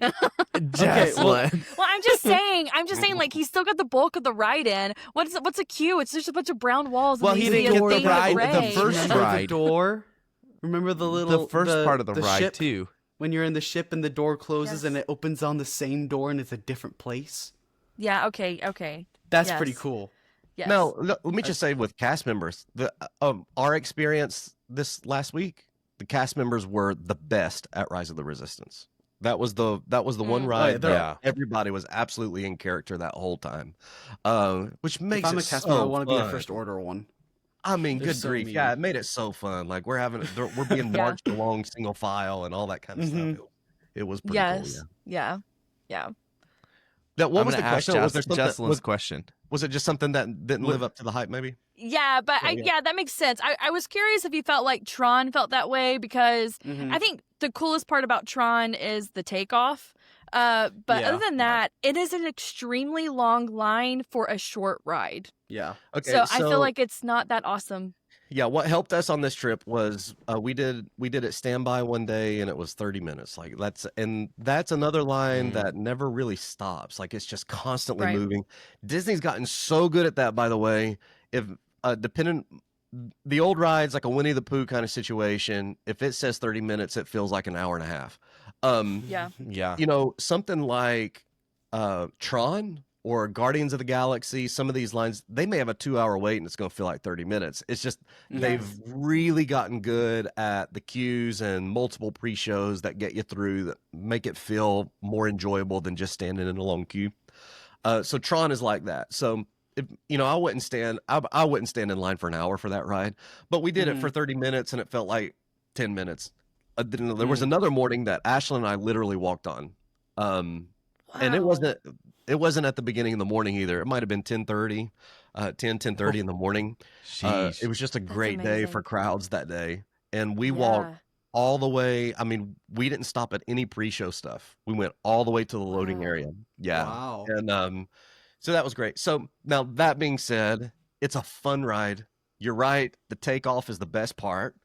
Jocelyn. Well, I'm just saying, like he's still got the bulk of the ride in. What's a queue? It's just a bunch of brown walls. Well, and he you see didn't a get the thing with ride- the Rey. first Remember ride. the door? Remember the little The first part of the ride ship? too. When you're in the ship and the door closes Yes. and it opens on the same door and it's a different place. Yeah. Okay. That's Yes. pretty cool. Yes. Now, let me just say with cast members, our experience this last week, the cast members were the best at Rise of the Resistance. That was the one ride they're- that everybody was absolutely in character that whole time, which If makes I'm it a cast so member, I want to be a fun. first order one. I mean, They're good so grief, mean. yeah, it made it so fun. Like we're being Yeah. marched along single file and all that kind of Mhm. stuff. It was pretty Yes. cool. Yeah. Yeah. Now, what I'm was the gonna ask question? Was there something? Jocelyn's question. Was it just something that didn't live up to the hype? Maybe. Yeah, but Oh, yeah. yeah, that makes sense. I was curious if you felt like Tron felt that way because Mhm. I think the coolest part about Tron is the takeoff. But Yeah. other than that, it is an extremely long line for a short ride. Yeah. Okay. So I feel like it's not that awesome. Yeah, what helped us on this trip was we did it standby one day and it was 30 minutes. Like that's another line that never really stops. Like it's just constantly Right. moving. Disney's gotten so good at that, by the way. If the old rides like a Winnie the Pooh kind of situation, if it says 30 minutes, it feels like an hour and a half. Yeah. Yeah. Something like Tron or Guardians of the Galaxy, some of these lines, they may have a 2-hour wait and it's going to feel like 30 minutes. It's just they've really gotten good at the queues and multiple pre-shows that get you through that make it feel more enjoyable than just standing in a long queue. So Tron is like that. So if I wouldn't stand in line for an hour for that ride, but we did it for 30 minutes and it felt like 10 minutes. There was another morning that Ashlyn and I literally walked on. And it wasn't at the beginning of the morning either. It might have been 10:30 in the morning. Sheesh. It was just a great day amazing. for crowds that day. And we walked all the way. I mean, we didn't stop at any pre-show stuff. We went all the way to the loading Wow. area. Yeah. Wow. And so that was great. So now that being said, it's a fun ride. You're right. The takeoff is the best part.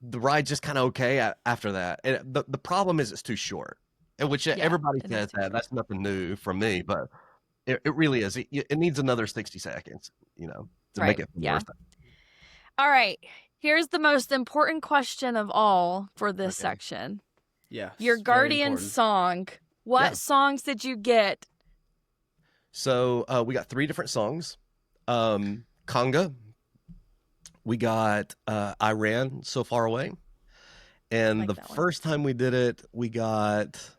The ride's just kind of okay after that. And the problem is it's too short, which everybody it is says too that. short. That's nothing new from me, but it really is. It needs another 60 seconds, to Right, make it yeah. worth it. All right. Here's the most important question of all for this Okay. section. Yeah. Your it's very Guardian important. song. What Yeah. songs did you get? So we got 3 different songs. Conga. We got I Ran So Far Away. And Like the that one. first time we did it, we got,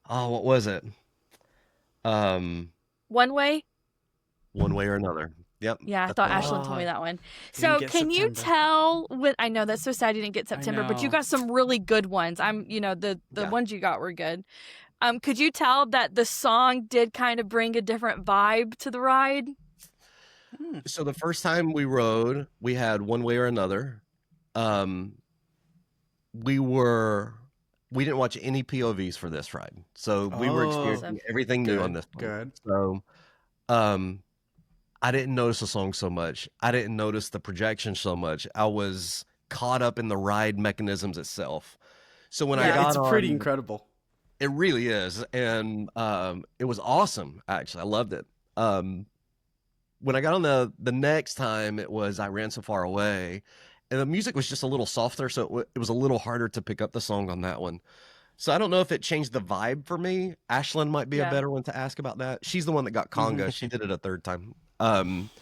what was it? One Way? One Way or Another. Yep. Yeah, I that's thought one. Ashlyn told me Oh, that one. didn't So get can you September. tell I know that's so sad you didn't get September, but you know. got some really good ones. The Yeah. ones you got were good. Could you tell that the song did kind of bring a different vibe to the ride? So the first time we rode, we had One Way or Another. Um, we didn't watch any POVs for this ride, so we were experiencing everything new on this one. Good. So, I didn't notice the song so much. I didn't notice the projection so much. I was caught up in the ride mechanisms itself. So when I got it's pretty on, incredible. it really is, and it was awesome. Actually, I loved it. When I got on the next time, it was I Ran So Far Away, and the music was just a little softer, so it was a little harder to pick up the song on that one. So I don't know if it changed the vibe for me. Ashlyn might be a better one to ask about that. She's the one that got conga. She did it a third time. But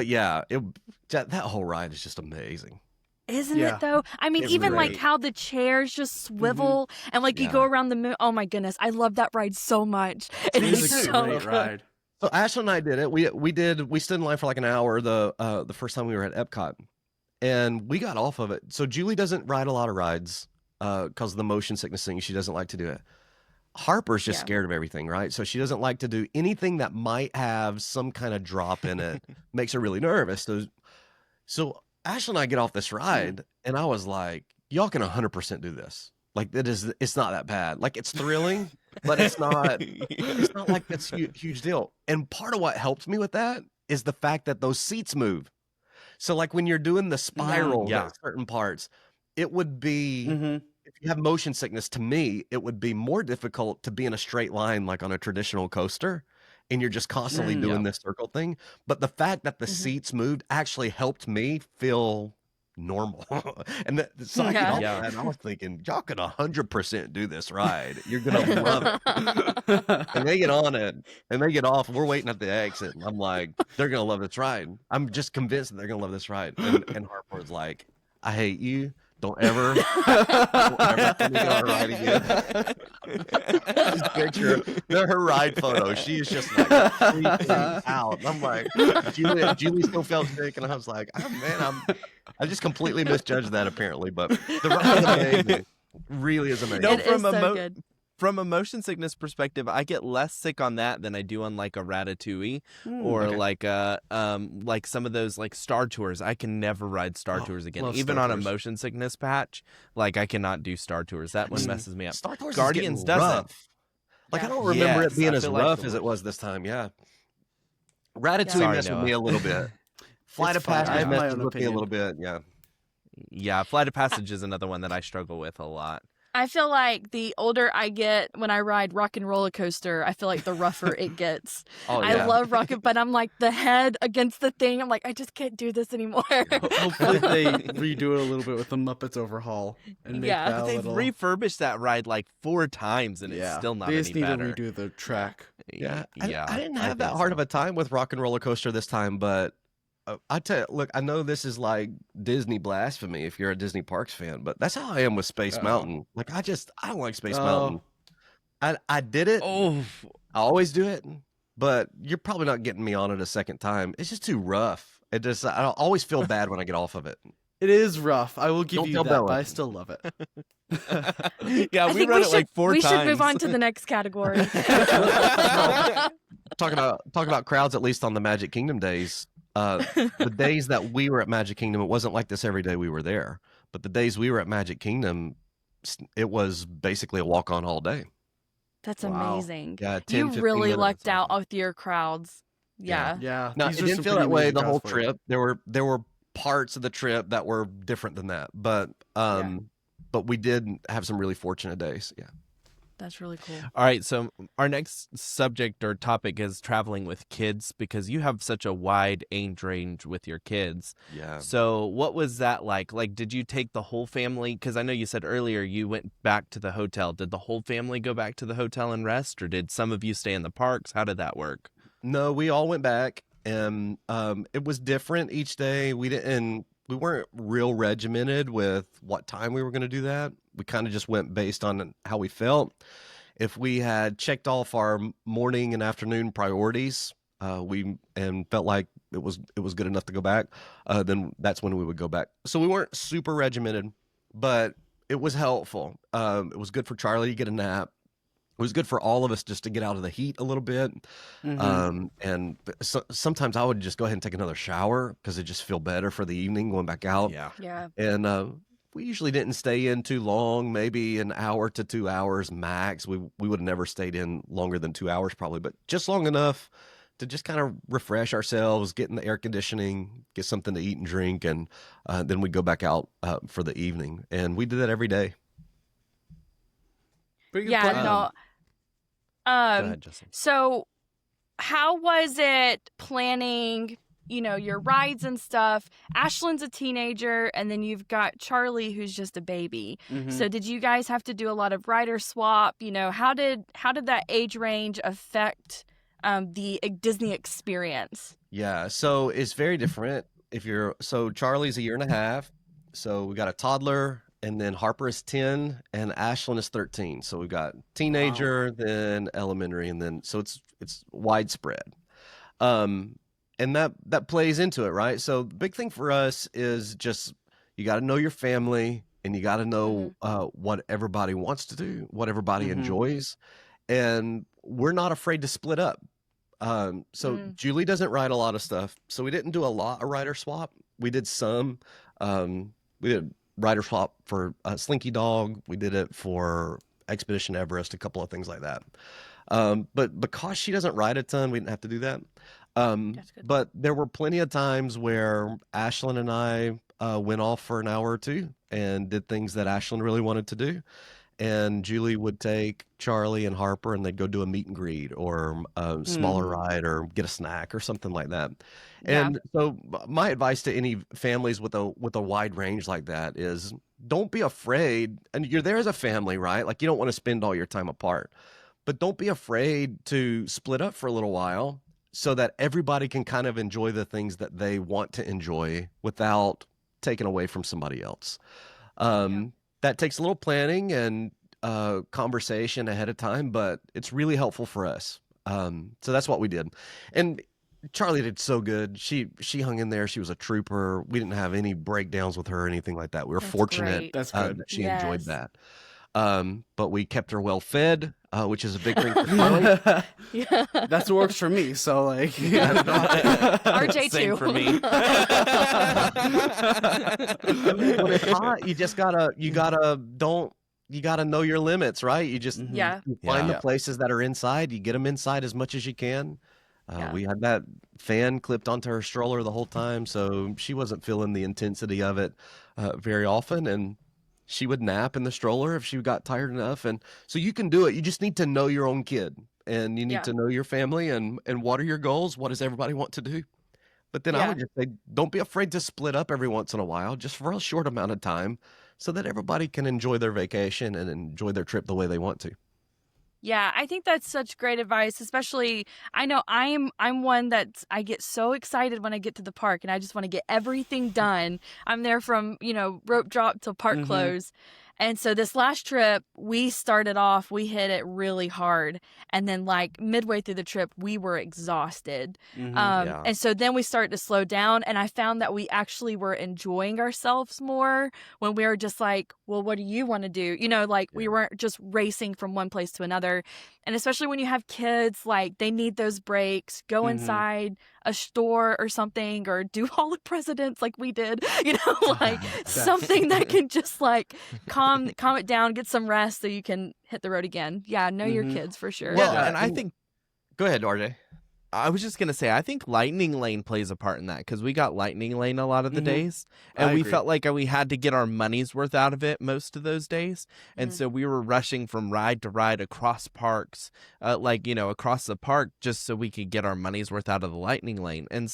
yeah, that whole ride is just amazing. Isn't it though? I mean, even like how the chairs just swivel and like you go around the moon. Oh my goodness, I love that ride so much. It is a so great ride. So Ashlyn and I did it. We stood in line for like an hour the first time we were at Epcot, and we got off of it. So Julie doesn't ride a lot of rides because of the motion sickness thing. She doesn't like to do it. Harper's just scared of everything, right? So she doesn't like to do anything that might have some kind of drop in it. Makes her really nervous. So Ashley and I get off this ride, and I was like, y'all can 100% do this. Like, it's not that bad. Like, it's thrilling, but it's not like that's a huge deal. And part of what helped me with that is the fact that those seats move. So, like, when you're doing the spiral at certain parts, it would be... If you have motion sickness, to me, it would be more difficult to be in a straight line like on a traditional coaster, and you're just constantly doing this circle thing. But the fact that the seats moved actually helped me feel normal. And so I get off that, and I was thinking, y'all can 100% do this ride. You're going to love it. And they get on it, and they get off, and we're waiting at the exit. And I'm like, they're going to love this ride. I'm just convinced that they're going to love this ride. And Harper's like, I hate you. Don't ever let me get on a ride again. Just picture her ride photo. She is just like freaking out. I'm like, Julie still felt sick, and I was like, oh man, I just completely misjudged that apparently. But the ride is amazing. Really is amazing. No, It is so good. From a motion sickness perspective, I get less sick on that than I do on like a Ratatouille or like some of those like Star Tours. I can never ride Star Tours again, even on a motion sickness patch. Like I cannot do Star Tours. That one messes me up. Star Tours Guardians is doesn't. rough. Like I don't remember it being as feel like rough as it was this time. Yeah, Ratatouille messed with me a little bit. Flight of Passage messed with me a little bit. Yeah. Flight of Passage is another one that I struggle with a lot. I feel like the older I get when I ride Rock and Roller Coaster, I feel like the rougher it gets. I love Rocket, but I'm like the head against the thing. I'm like, I just can't do this anymore. Hopefully they redo it a little bit with the Muppets overhaul and make that a They've little... refurbished that ride like 4 times and it's still not they any just need better. to redo the track. I didn't have that hard of a time with Rock and Roller Coaster this time, but I tell you, look, I know this is like Disney blasphemy if you're a Disney Parks fan, but that's how I am with Space Mountain. Like I don't like Space Mountain. I did it. I always do it, but you're probably not getting me on it a second time. It's just too rough. I always feel bad when I get off of it. It is rough. I will give Don't you tell that, Bella. but I still love it. Yeah, we run it like 4 times. We should move on to the next category. Talking about crowds, at least on the Magic Kingdom days. The days that we were at Magic Kingdom, it wasn't like this every day we were there. But the days we were at Magic Kingdom, it was basically a walk-on all day. That's amazing. Yeah, 10, you 15 really minutes. lucked out with your crowds. Yeah. No, these it are didn't some feel pretty that way amazing the whole crowds for you. trip. There were parts of the trip that were different than that, but we did have some really fortunate days. Yeah. That's really cool. All right, so our next subject or topic is traveling with kids because you have such a wide age range with your kids. Yeah. So what was that like? Like, did you take the whole family? Because I know you said earlier you went back to the hotel. Did the whole family go back to the hotel and rest, or did some of you stay in the parks? How did that work? No, we all went back, and it was different each day. We weren't real regimented with what time we were going to do that. We kind of just went based on how we felt. If we had checked off our morning and afternoon priorities, and felt like it was good enough to go back, then that's when we would go back. So we weren't super regimented, but it was helpful. It was good for Charlie to get a nap. It was good for all of us just to get out of the heat a little bit. And sometimes I would just go ahead and take another shower because it just feel better for the evening going back out. Yeah. Yeah. And we usually didn't stay in too long, maybe an hour to 2 hours max. We would have never stayed in longer than 2 hours probably, but just long enough to just kind of refresh ourselves, get in the air conditioning, get something to eat and drink, and then we go back out for the evening. And we did that every day. Pretty good Yeah, plan. no. Go ahead, Justin. So how was it planning, your rides and stuff? Ashlyn's a teenager, and then you've got Charlie, who's just a baby. So did you guys have to do a lot of rider swap? How did that age range affect the Disney experience? Yeah, so it's very different. So Charlie's 1.5 years, so we got a toddler, and then Harper is 10, and Ashlyn is 13. So we've got teenager, then elementary, and then so it's widespread. And that plays into it, right? So the big thing for us is just you got to know your family, and you got to know what everybody wants to do, what everybody enjoys, and we're not afraid to split up. So Julie doesn't ride a lot of stuff, so we didn't do a lot of rider swap. We did some. We did rider swap for Slinky Dog. We did it for Expedition Everest, a couple of things like that. But because she doesn't ride a ton, we didn't have to do that. That's good. But there were plenty of times where Ashlyn and I went off for an hour or two and did things that Ashlyn really wanted to do. And Julie would take Charlie and Harper, and they'd go do a meet and greet or a smaller ride or get a snack or something like that. Yeah. And so my advice to any families with a wide range like that is don't be afraid. And you're there as a family, right? Like you don't want to spend all your time apart, but don't be afraid to split up for a little while so that everybody can kind of enjoy the things that they want to enjoy without taking away from somebody else. That takes a little planning and conversation ahead of time, but it's really helpful for us. So that's what we did. And Charlie did so good. She hung in there. She was a trooper. We didn't have any breakdowns with her or anything like that. We were That's fortunate great. That's good. that she enjoyed Yes. that. But we kept her well fed, which is a big thing for Charlie. Yeah. That's what works for me. So like, RJ Same too. for me. When it's hot, you gotta know your limits, right? You just Yeah. you find Yeah. the places that are inside. You get them inside as much as you can. Yeah. We had that fan clipped onto her stroller the whole time, so she wasn't feeling the intensity of it very often, and she would nap in the stroller if she got tired enough. And so you can do it. You just need to know your own kid, and you need Yeah. to know your family, and what are your goals? What does everybody want to do? But then I Yeah. would just say, don't be afraid to split up every once in a while, just for a short amount of time, so that everybody can enjoy their vacation and enjoy their trip the way they want to. Yeah, I think that's such great advice, especially I know I'm one that I get so excited when I get to the park and I just want to get everything done. I'm there from, rope drop till park close. And so this last trip, we started off, we hit it really hard. And then like midway through the trip, we were exhausted. Yeah. And so then we started to slow down. And I found that we actually were enjoying ourselves more when we were just like, well, what do you want to do? We weren't just racing from one place to another. And especially when you have kids, like they need those breaks, go inside a store or something, or do Hall of Presidents like we did, something that can just like calm it down, get some rest so you can hit the road again. Yeah, know your kids for sure. Well, Yeah. and I think Go ahead, RJ. I was just gonna say, I think Lightning Lane plays a part in that because we got Lightning Lane a lot of the days, and I we agree. felt like we had to get our money's worth out of it most of those days, and so we were rushing from ride to ride across parks, across the park, just so we could get our money's worth out of the Lightning Lane. And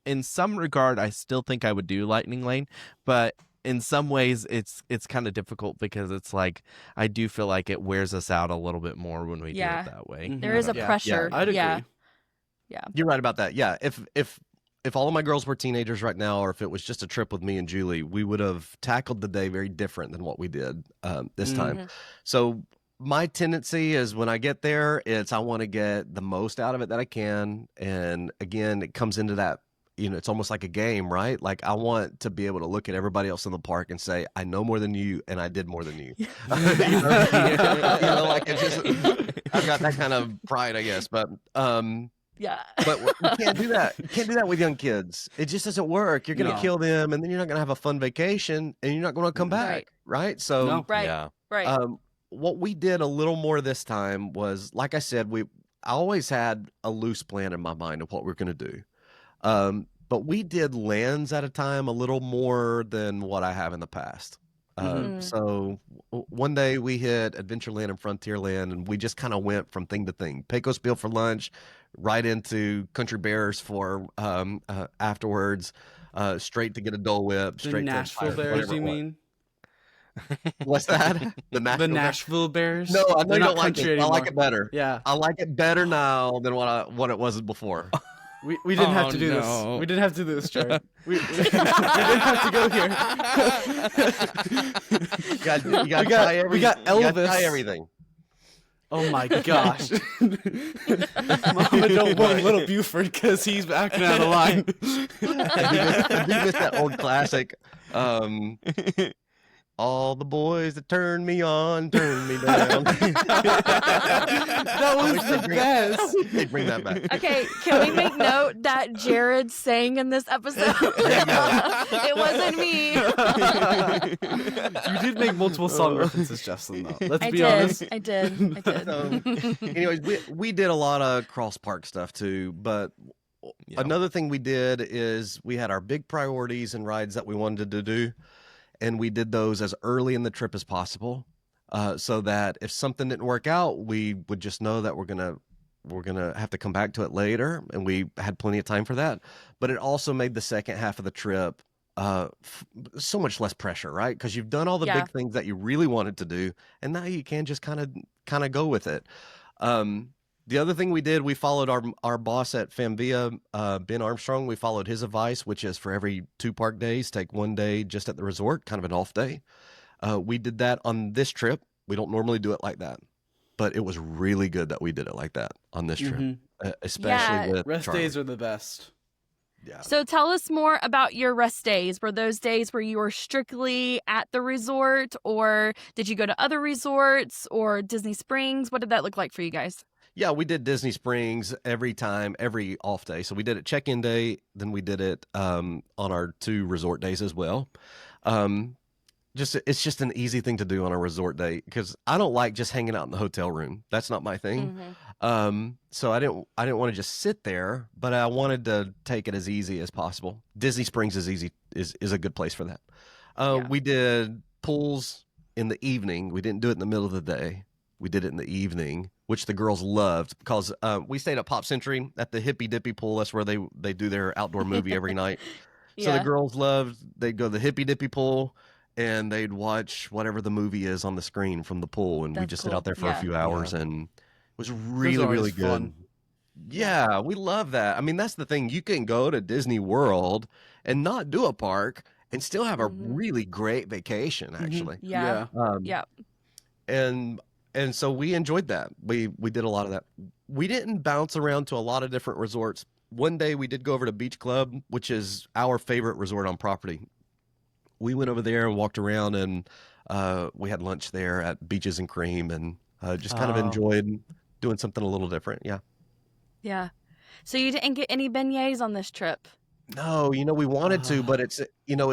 in some regard, I still think I would do Lightning Lane, but in some ways, it's kind of difficult because it's like I do feel like it wears us out a little bit more when we do Yeah. it that way. There is a Yeah. pressure. I'd agree. Yeah. You're right about that. Yeah. If all of my girls were teenagers right now, or if it was just a trip with me and Julie, we would have tackled the day very different than what we did this time. So my tendency is when I get there, I want to get the most out of it that I can. And again, it comes into that it's almost like a game, right? Like I want to be able to look at everybody else in the park and say, I know more than you and I did more than you. Like it's just, I've got that kind of pride, I guess. But Yeah. but we can't do that. You can't do that with young kids. It just doesn't work. You're going to No. kill them, and then you're not going to have a fun vacation, and you're not going to come back, right? So, No. Right. Yeah. Right. what we did a little more this time was, like I said, I always had a loose plan in my mind of what we're going to do. But we did lands at a time a little more than what I have in the past. So one day we hit Adventureland and Frontierland, and we just kind of went from thing to thing. Pecos Bill for lunch, right into Country Bears for afterwards, straight to get a Dole Whip. The Straight Nashville to Bears, you mean? What's that? The Nashville Bears? No, I know They're you not don't like country it. I like anymore. it better. Yeah. I like it better now than what it was before. We didn't have to do this. no. We didn't have to do this, Jared. We didn't have to go here. You got to try everything. we got You gotta Elvis. try everything. Oh my gosh. Mama don't want Little Buford because he's acting out of line. I do miss that old classic. All the boys that turn me on, turn me down. That was the best. They bring that back. Okay, can we make note that Jared sang in this episode? It wasn't me. You did make multiple song references, Justin, though. Let's I be did. honest. I did. So, anyways, we did a lot of cross park stuff too, but Yeah. another thing we did is we had our big priorities and rides that we wanted to do, and we did those as early in the trip as possible, so that if something didn't work out, we would just know that we're gonna have to come back to it later, and we had plenty of time for that. But it also made the second half of the trip so much less pressure, right? Because you've done all the Yeah. big things that you really wanted to do, and now you can just kind of go with it. The other thing we did, we followed our boss at Famvia, Ben Armstrong. We followed his advice, which is for every 2 park days, take 1 day just at the resort, kind of an off day. We did that on this trip. We don't normally do it like that, but it was really good that we did it like that on this trip, Mhm. especially Yeah. with Rest Charlie. days are the best. Yeah. So tell us more about your rest days. Were those days where you were strictly at the resort, or did you go to other resorts or Disney Springs? What did that look like for you guys? Yeah, we did Disney Springs every off day. So we did it check-in day, then we did it on our 2 resort days as well. It's just an easy thing to do on a resort day because I don't like just hanging out in the hotel room. That's not my thing. So I didn't want to just sit there, but I wanted to take it as easy as possible. Disney Springs is a good place for that. Yeah. We did pools in the evening. We didn't do it in the middle of the day. We did it in the evening, which the girls loved because we stayed at Pop Century at the Hippy Dippy pool. That's where they do their outdoor movie every night. So the Yeah. girls loved, they'd go to the Hippy Dippy pool and they'd watch whatever the movie is on the screen from the pool. And we That's just cool. sit out there for Yeah. a few hours, and it was Those really, are always really good. fun. Yeah, we love that. I mean, that's the thing. You can go to Disney World and not do a park and still have a Mhm. really great vacation, actually. Yeah. Um, Yeah. and so we enjoyed that. We did a lot of that. We didn't bounce around to a lot of different resorts. One day we did go over to Beach Club, which is our favorite resort on property. We went over there and walked around, and we had lunch there at Beaches and Cream, and just kind of Oh. enjoyed doing something a little different. Yeah. Yeah. So you didn't get any beignets on this trip? No, we wanted to, but it's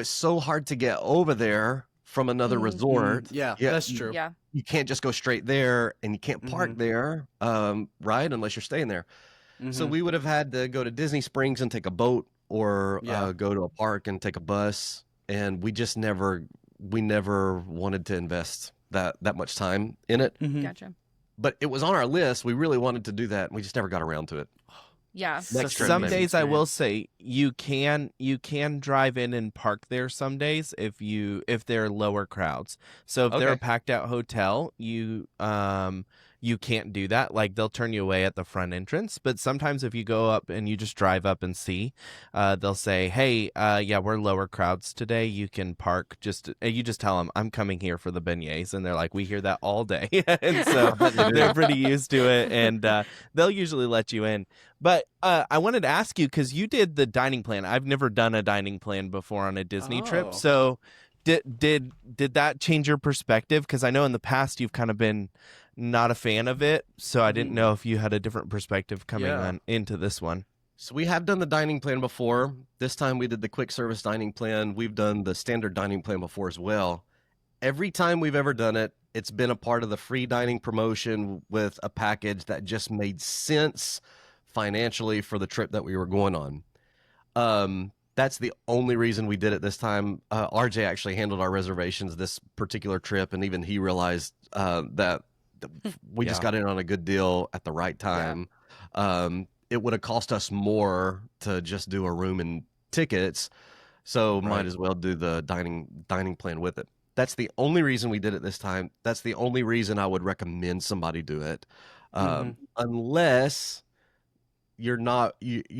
so hard to get over there from another Mhm. resort. Yeah, Yeah, that's true. Yeah. You can't just go straight there, and you can't park there, right? Unless you're staying there. So Mhm. we would have had to go to Disney Springs and take a boat, or Yeah. go to a park and take a bus, and we never wanted to invest that much time in it. Mhm. Gotcha. But it was on our list. We really wanted to do that, and we just never got around to it. Yeah. Next trip, Some maybe. days I will say you can drive in and park there some days if they're lower crowds. So if they're a Okay. packed out hotel, you you can't do that. Like they'll turn you away at the front entrance. But sometimes if you go up and you just drive up and see, they'll say, "Hey, yeah, we're lower crowds today. You can park. You just tell them I'm coming here for the beignets," and they're like, "We hear that all day," and so they're pretty used to it, and they'll usually let you in. But I wanted to ask you because you did the dining plan. I've never done a dining plan before on a Disney trip, Oh. so. Did that change your perspective? Because I know in the past you've kind of been not a fan of it, so I didn't know if you had a different perspective coming on into this one. So we have done the dining plan before. This time we did the quick service dining plan. We've done the standard dining plan before as well. Every time we've ever done it, it's been a part of the free dining promotion with a package that just made sense financially for the trip that we were going on. That's the only reason we did it this time. RJ actually handled our reservations this particular trip, and even he realized that we just got in on a good deal at the right time. It would have cost us more to just do a room and tickets, so might as well do the dining plan with it. That's the only reason we did it this time. That's the only reason I would recommend somebody do it, unless you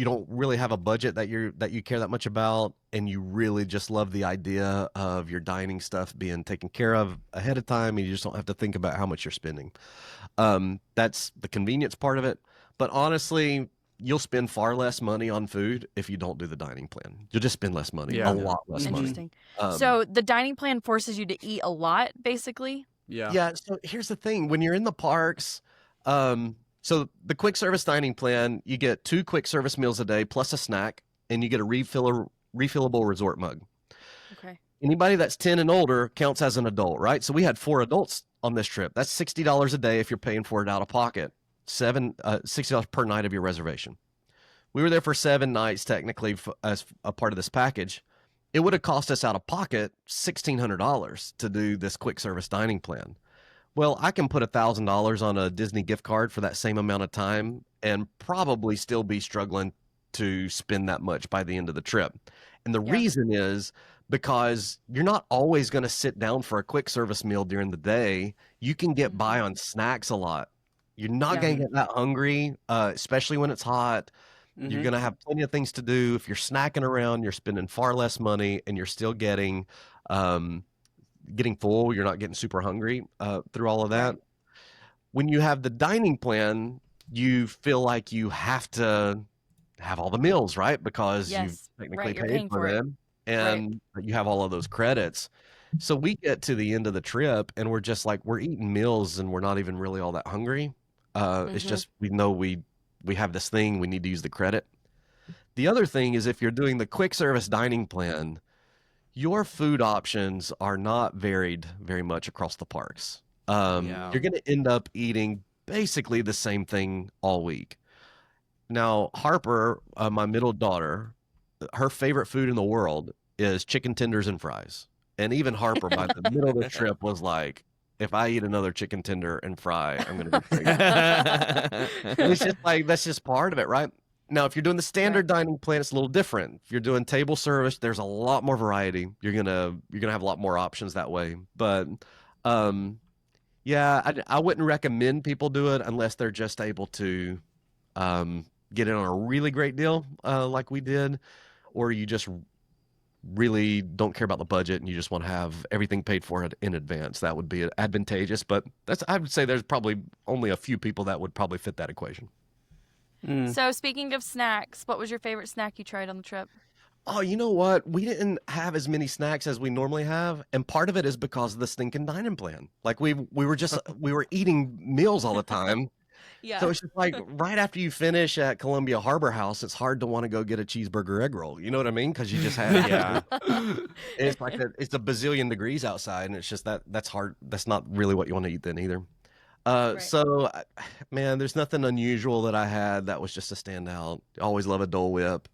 don't really have a budget that you care that much about, and you really just love the idea of your dining stuff being taken care of ahead of time, and you just don't have to think about how much you're spending. That's the convenience part of it. But honestly, you'll spend far less money on food if you don't do the dining plan. You'll just spend less money, a lot less money. Interesting. So the dining plan forces you to eat a lot, basically? Yeah. So here's the thing. When you're in the parks, so the quick service dining plan, you get 2 quick service meals a day plus a snack, and you get a refillable resort mug. Okay. Anybody that's 10 and older counts as an adult, right? So we had 4 adults on this trip. That's $60 a day if you're paying for it out of pocket. $60 per night of your reservation. We were there for 7 nights technically as a part of this package. It would have cost us out of pocket $1,600 to do this quick service dining plan. Well, I can put $1,000 on a Disney gift card for that same amount of time and probably still be struggling to spend that much by the end of the trip. And the reason is because you're not always going to sit down for a quick service meal during the day. You can get by on snacks a lot. You're not going to get that hungry, especially when it's hot. You're going to have plenty of things to do. If you're snacking around, you're spending far less money, and you're still getting full. You're not getting super hungry through all of that. When you have the dining plan, you feel like you have to have all the meals, right? Because you've technically paid for them, and you have all of those credits. So we get to the end of the trip, and we're just like, we're eating meals, and we're not even really all that hungry. It's just we know we have this thing, we need to use the credit. The other thing is, if you're doing the quick service dining plan, your food options are not varied very much across the parks. You're going to end up eating basically the same thing all week. Now, Harper, my middle daughter, her favorite food in the world is chicken tenders and fries. And even Harper, by the middle of the trip, was like, if I eat another chicken tender and fry, I'm going to be sick. It's just like, that's just part of it, right? Now, if you're doing the standard dining plan, it's a little different. If you're doing table service, there's a lot more variety. You're gonna have a lot more options that way. But I wouldn't recommend people do it unless they're just able to get in on a really great deal like we did, or you just really don't care about the budget and you just want to have everything paid for it in advance. That would be advantageous. But I would say there's probably only a few people that would probably fit that equation. So speaking of snacks, what was your favorite snack you tried on the trip? Oh, you know what? We didn't have as many snacks as we normally have, and part of it is because of the stinking dining plan. Like we were eating meals all the time. So it's just like right after you finish at Columbia Harbor House, it's hard to want to go get a cheeseburger egg roll. You know what I mean? Because you just had it's like it's a bazillion degrees outside, and it's just that's hard. That's not really what you want to eat then either. So, man, there's nothing unusual that I had that was just a standout. Always love a Dole Whip.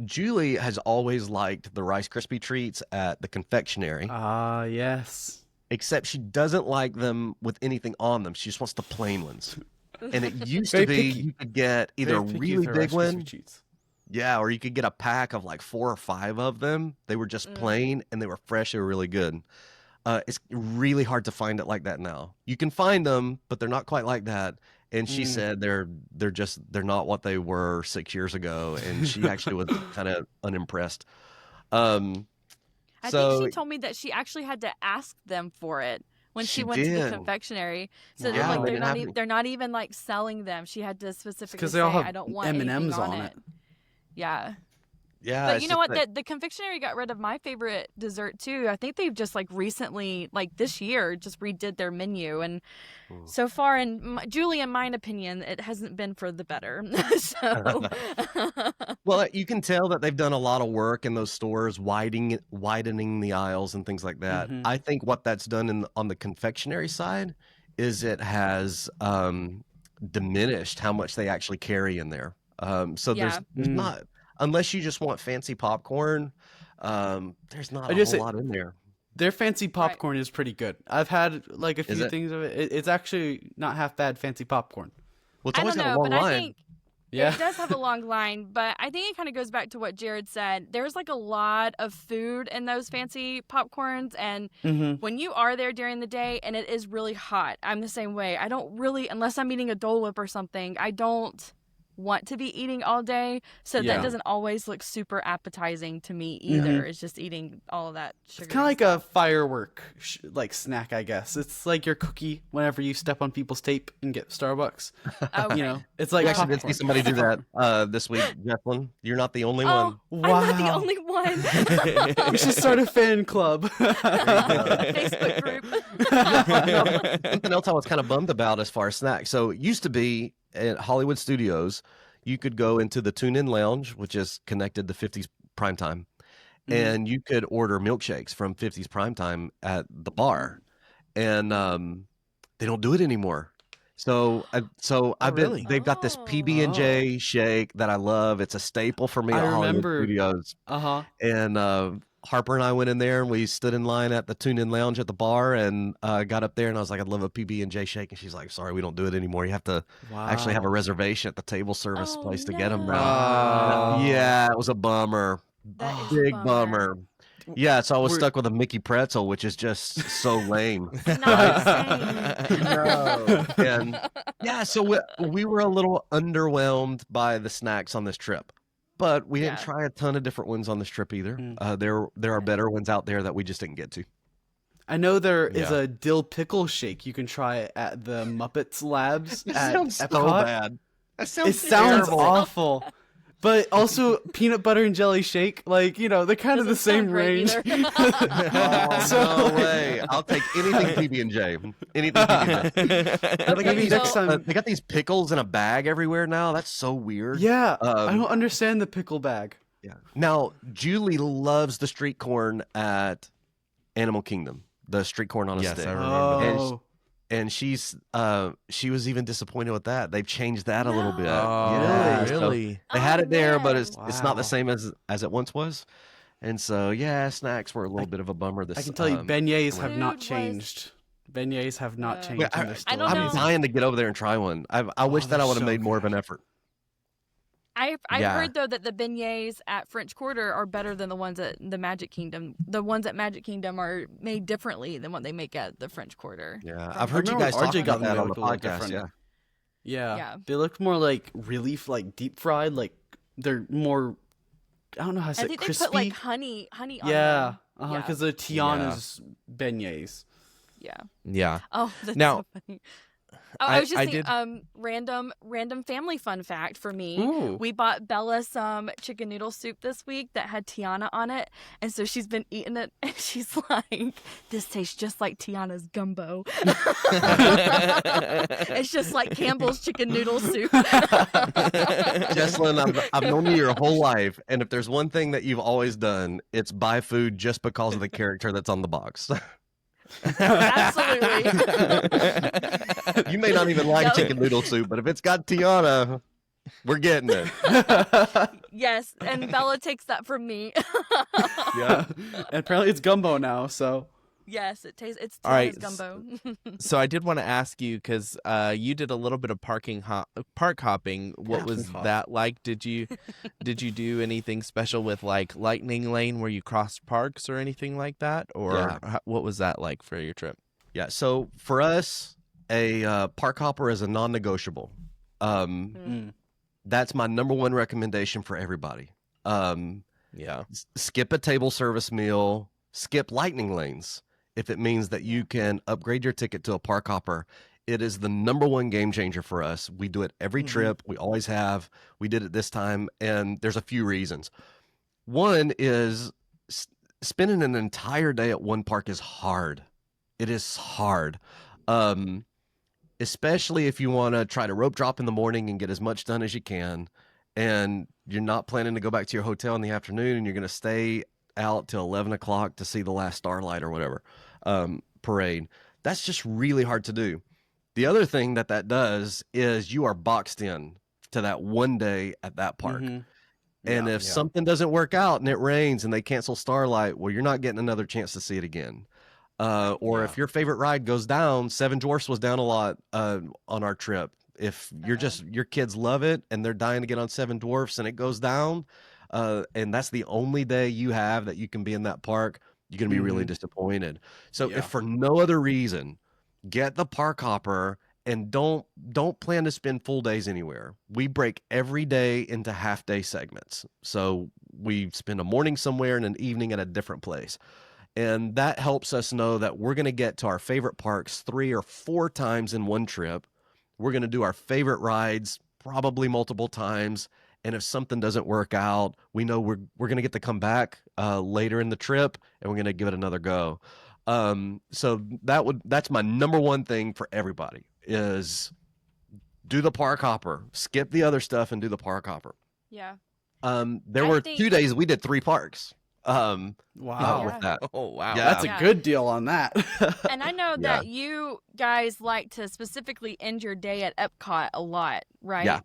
Julie has always liked the Rice Krispie treats at the confectionery. Yes. Except she doesn't like them with anything on them. She just wants the plain ones. And it used to be you could get either a really big one, or you could get a pack of like 4 or 5 of them. They were just plain and they were fresh. They were really good. It's really hard to find it like that now. You can find them, but they're not quite like that. And she said they're not what they were 6 years ago, and she actually was kind of unimpressed. Um, I so think she told me that she actually had to ask them for it when she she went to the did. confectionery. So Yeah, like they didn't have any. they're not even like selling them. She had to specifically because say, they all I have don't want M&Ms anything on on it. it. Yeah. Yeah, But it's you know just what? that The confectionery got rid of my favorite dessert too. I think they've just like recently, like this year, just redid their menu. And so far, Julie, in my opinion, it hasn't been for the better. So, well, you can tell that they've done a lot of work in those stores, widening the aisles and things like that. Mhm. I think what that's done on the confectionery side is it has diminished how much they actually carry in there. So yeah. there's not, unless you just want fancy popcorn, there's not I a just whole say lot in there. their fancy popcorn is pretty good. I've had like a Is few it? things of it. It's actually not half bad fancy popcorn. Well, it's I always don't got a know, long but I line. think Yeah. it does have a long line, but I think it kind of goes back to what Jared said. There's like a lot of food in those fancy popcorns, and Mm-hmm. when you are there during the day and it is really hot, I'm the same way. I don't really, unless I'm eating a Dole Whip or something, I don't want to be eating all day, so Yeah. that doesn't always look super appetizing to me either. It's just eating all of that sugar. It's kind of like a firework like snack, I guess. It's like your cookie whenever you step on people's tape and get Starbucks. okay. You know, it's like We actually did see popcorn. somebody do that this week, Jefflin. You're not the only Oh, one. I'm not the Wow. only one. We should start a fan club. Facebook group. Something else I was kind of bummed about as far as snacks. So it used to be at Hollywood Studios, you could go into the Tune-In Lounge, which is connected to 50s Primetime, and you could order milkshakes from 50s Primetime at the bar, and they don't do it anymore. So I've been. really? They've got this Oh. PB&J shake that I love. It's a staple for me I at Hollywood remember- Studios. Uh-huh. And Harper and I went in there and we stood in line at the Tune-In Lounge at the bar and got up there and I was like, I'd love a PB&J shake. And she's like, sorry, we don't do it anymore. You have to actually have a reservation at the table service Oh, place to get them no. now. Oh. Yeah, it was a bummer. That is a Big bummer. Yeah, so I was We're- stuck with a Mickey pretzel, which is just so lame. Not the same. No. And yeah, so we were a little underwhelmed by the snacks on this trip. But we didn't Yeah. try a ton of different ones on this trip either. Mm. There are better ones out there that we just didn't get to. I know there is Yeah. a dill pickle shake you can try at the Muppets Labs It at sounds so Epcot. bad. That It sounds sounds terrible. awful. But also peanut butter and jelly shake, like, you know, they're kind of the Doesn't sound same great range. either. Oh, So- no way. I'll take anything PB&J. Anything PB&J. They got Maybe these, next time. they got these pickles in a bag everywhere now. That's so weird. Yeah, I Um, don't understand the pickle bag. Yeah. Now, Julie loves the street corn at Animal Kingdom. The street corn on a Yes, stick. I remember that. Oh, And she was even disappointed with that. They've changed that a little bit. Oh, Yeah, so really? they had Oh, it there, but man. it's not Wow. the same as it once was. And so yeah, snacks were a little bit of a bummer. This I can tell you, beignets have Food not was- changed. Beignets have not Yeah. changed Yeah, in this I store. don't I'm know. dying to get over there and try one. I wish that they're I would have so made more of good. an effort. I've Yeah. heard though that the beignets at French Quarter are better than the ones at the Magic Kingdom. The ones at Magic Kingdom are made differently than what they make at the French Quarter. Yeah, From- I've heard you remember guys when talk RJ about got them, that they on the looked a little podcast. different. Yeah. Yeah, they look more like relief, like deep fried. Like they're more. I don't know how to I say it, think crispy. they put like honey on yeah, them. Yeah. because the Tiana's beignets. Yeah. Yeah. Oh, that's Now, so funny. Oh, I was just I thinking, random family fun fact for me. Ooh. We bought Bella some chicken noodle soup this week that had Tiana on it, and so she's been eating it, and she's like, "This tastes just like Tiana's gumbo." It's just like Campbell's chicken noodle soup. Jesslyn, I've known you your whole life, and if there's one thing that you've always done, it's buy food just because of the character that's on the box. Absolutely. You may not even like Yep. chicken noodle soup, but if it's got Tiana, we're getting it. Yes, and Bella takes that from me. Yeah, and apparently it's gumbo now. So Yes, it's All Tiana's right. gumbo. So I did want to ask you because you did a little bit of park hopping. What Parking was hop. that like? Did you do anything special with like Lightning Lane where you crossed parks or anything like that, or Yeah. what was that like for your trip? Yeah. So for us, a park hopper is a non-negotiable. Mm. That's my number one recommendation for everybody. Yeah. Skip a table service meal, skip lightning lanes if it means that you can upgrade your ticket to a park hopper. It is the number one game changer for us. We do it every trip. We always have. We did it this time, and there's a few reasons. One is spending an entire day at one park is hard. It is hard. Especially if you want to try to rope drop in the morning and get as much done as you can, and you're not planning to go back to your hotel in the afternoon, and you're going to stay out till 11 o'clock to see the last starlight or whatever parade. That's just really hard to do. The other thing that does is you are boxed in to that one day at that park. Mm-hmm. And if something doesn't work out and it rains and they cancel starlight, well, you're not getting another chance to see it again. Or if your favorite ride goes down, Seven Dwarfs was down a lot on our trip. If you're your kids love it and they're dying to get on Seven Dwarfs and it goes down, and that's the only day you have that you can be in that park, you're gonna be really disappointed. So if for no other reason, get the park hopper and don't plan to spend full days anywhere. We break every day into half day segments. So we spend a morning somewhere and an evening at a different place. And that helps us know that we're going to get to our favorite parks 3 or 4 times in one trip. We're going to do our favorite rides probably multiple times. And if something doesn't work out, we know we're going to get to come back later in the trip and we're going to give it another go. So that's my number one thing for everybody is do the park hopper, skip the other stuff and do the park hopper. Yeah. There were 2 days we did 3 parks. Wow. With that. Oh wow. Yeah. That's a good deal on that. And I know that you guys like to specifically end your day at Epcot a lot, right? Yeah.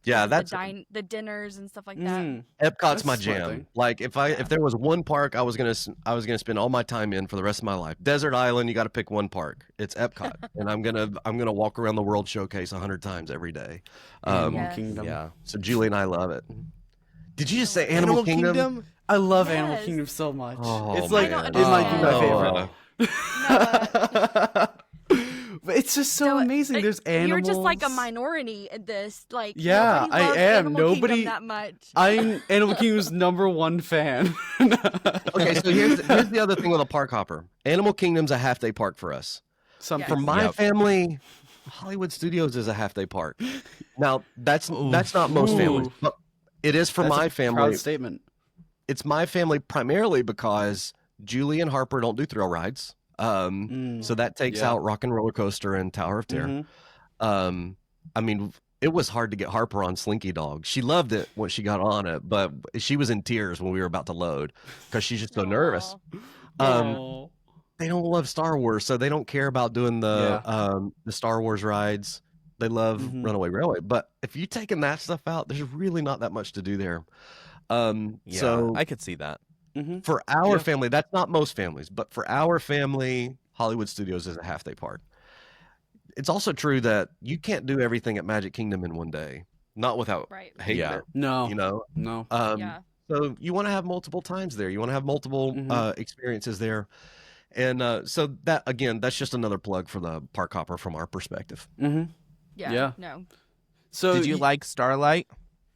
Yeah, that's the dinners and stuff like that. Epcot's That's my a smart jam. thing. Like if there was one park I was gonna spend all my time in for the rest of my life. Desert Island, you got to pick one park. It's Epcot, and I'm gonna walk around the World Showcase 100 times every day. Animal Yes. Kingdom. Yeah. So Julie and I love it. Did you just say Animal Kingdom? I love Animal Yes. Kingdom so much. Oh, It's like man. it might be my Oh. favorite. But it's just so amazing. There's animals. You're just like a minority in this. Like, Yeah, nobody I loves am. Animal Kingdom Nobody- that much. I'm Animal Kingdom's #1 fan. Okay, so here's the other thing with a park hopper. Animal Kingdom's a half day park for us. Some For Yes. my family, Hollywood Studios is a half day park. Now that's not most families, Ooh. but it is for That's my a family. Proud statement. It's my family primarily because Julie and Harper don't do thrill rides. So that takes Yeah. out Rock and Roller Coaster and Tower of Terror. Mhm. I mean, it was hard to get Harper on Slinky Dog. She loved it when she got on it, but she was in tears when we were about to load because she's just so nervous. Oh. They don't love Star Wars, so they don't care about doing the Star Wars rides. They love Mhm. Runaway Railway, but if you taking that stuff out, there's really not that much to do there. Yeah, So I could see that. Mhm. for our Yeah. family, that's not most families, but for our family, Hollywood Studios is a half day park. It's also true that you can't do everything at Magic Kingdom in one day, not without Right. hating Yeah. it. No. You know, No. Yeah. so you want to have multiple times there. You want to have multiple experiences there, and so that again, that's just another plug for the park hopper from our perspective. Mhm. Yeah. Yeah. No. So Did you like Starlight?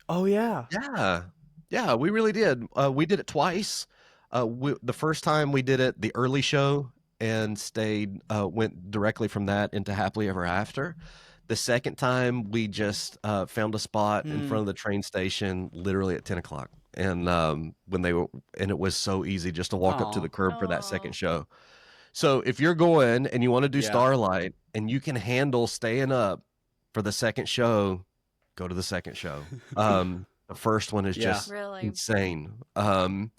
Oh yeah. Yeah, we really did. We did it twice. The first time we did it, the early show, and went directly from that into Happily Ever After. The second time, we just found a spot in front of the train station, literally at 10 o'clock, and it was so easy just to walk up to Aw. the curb for that Aw. second show. So if you're going and you want to do Yeah. Starlight and you can handle staying up for the second show, go to the second show. The first one is Yeah. just Really. insane. And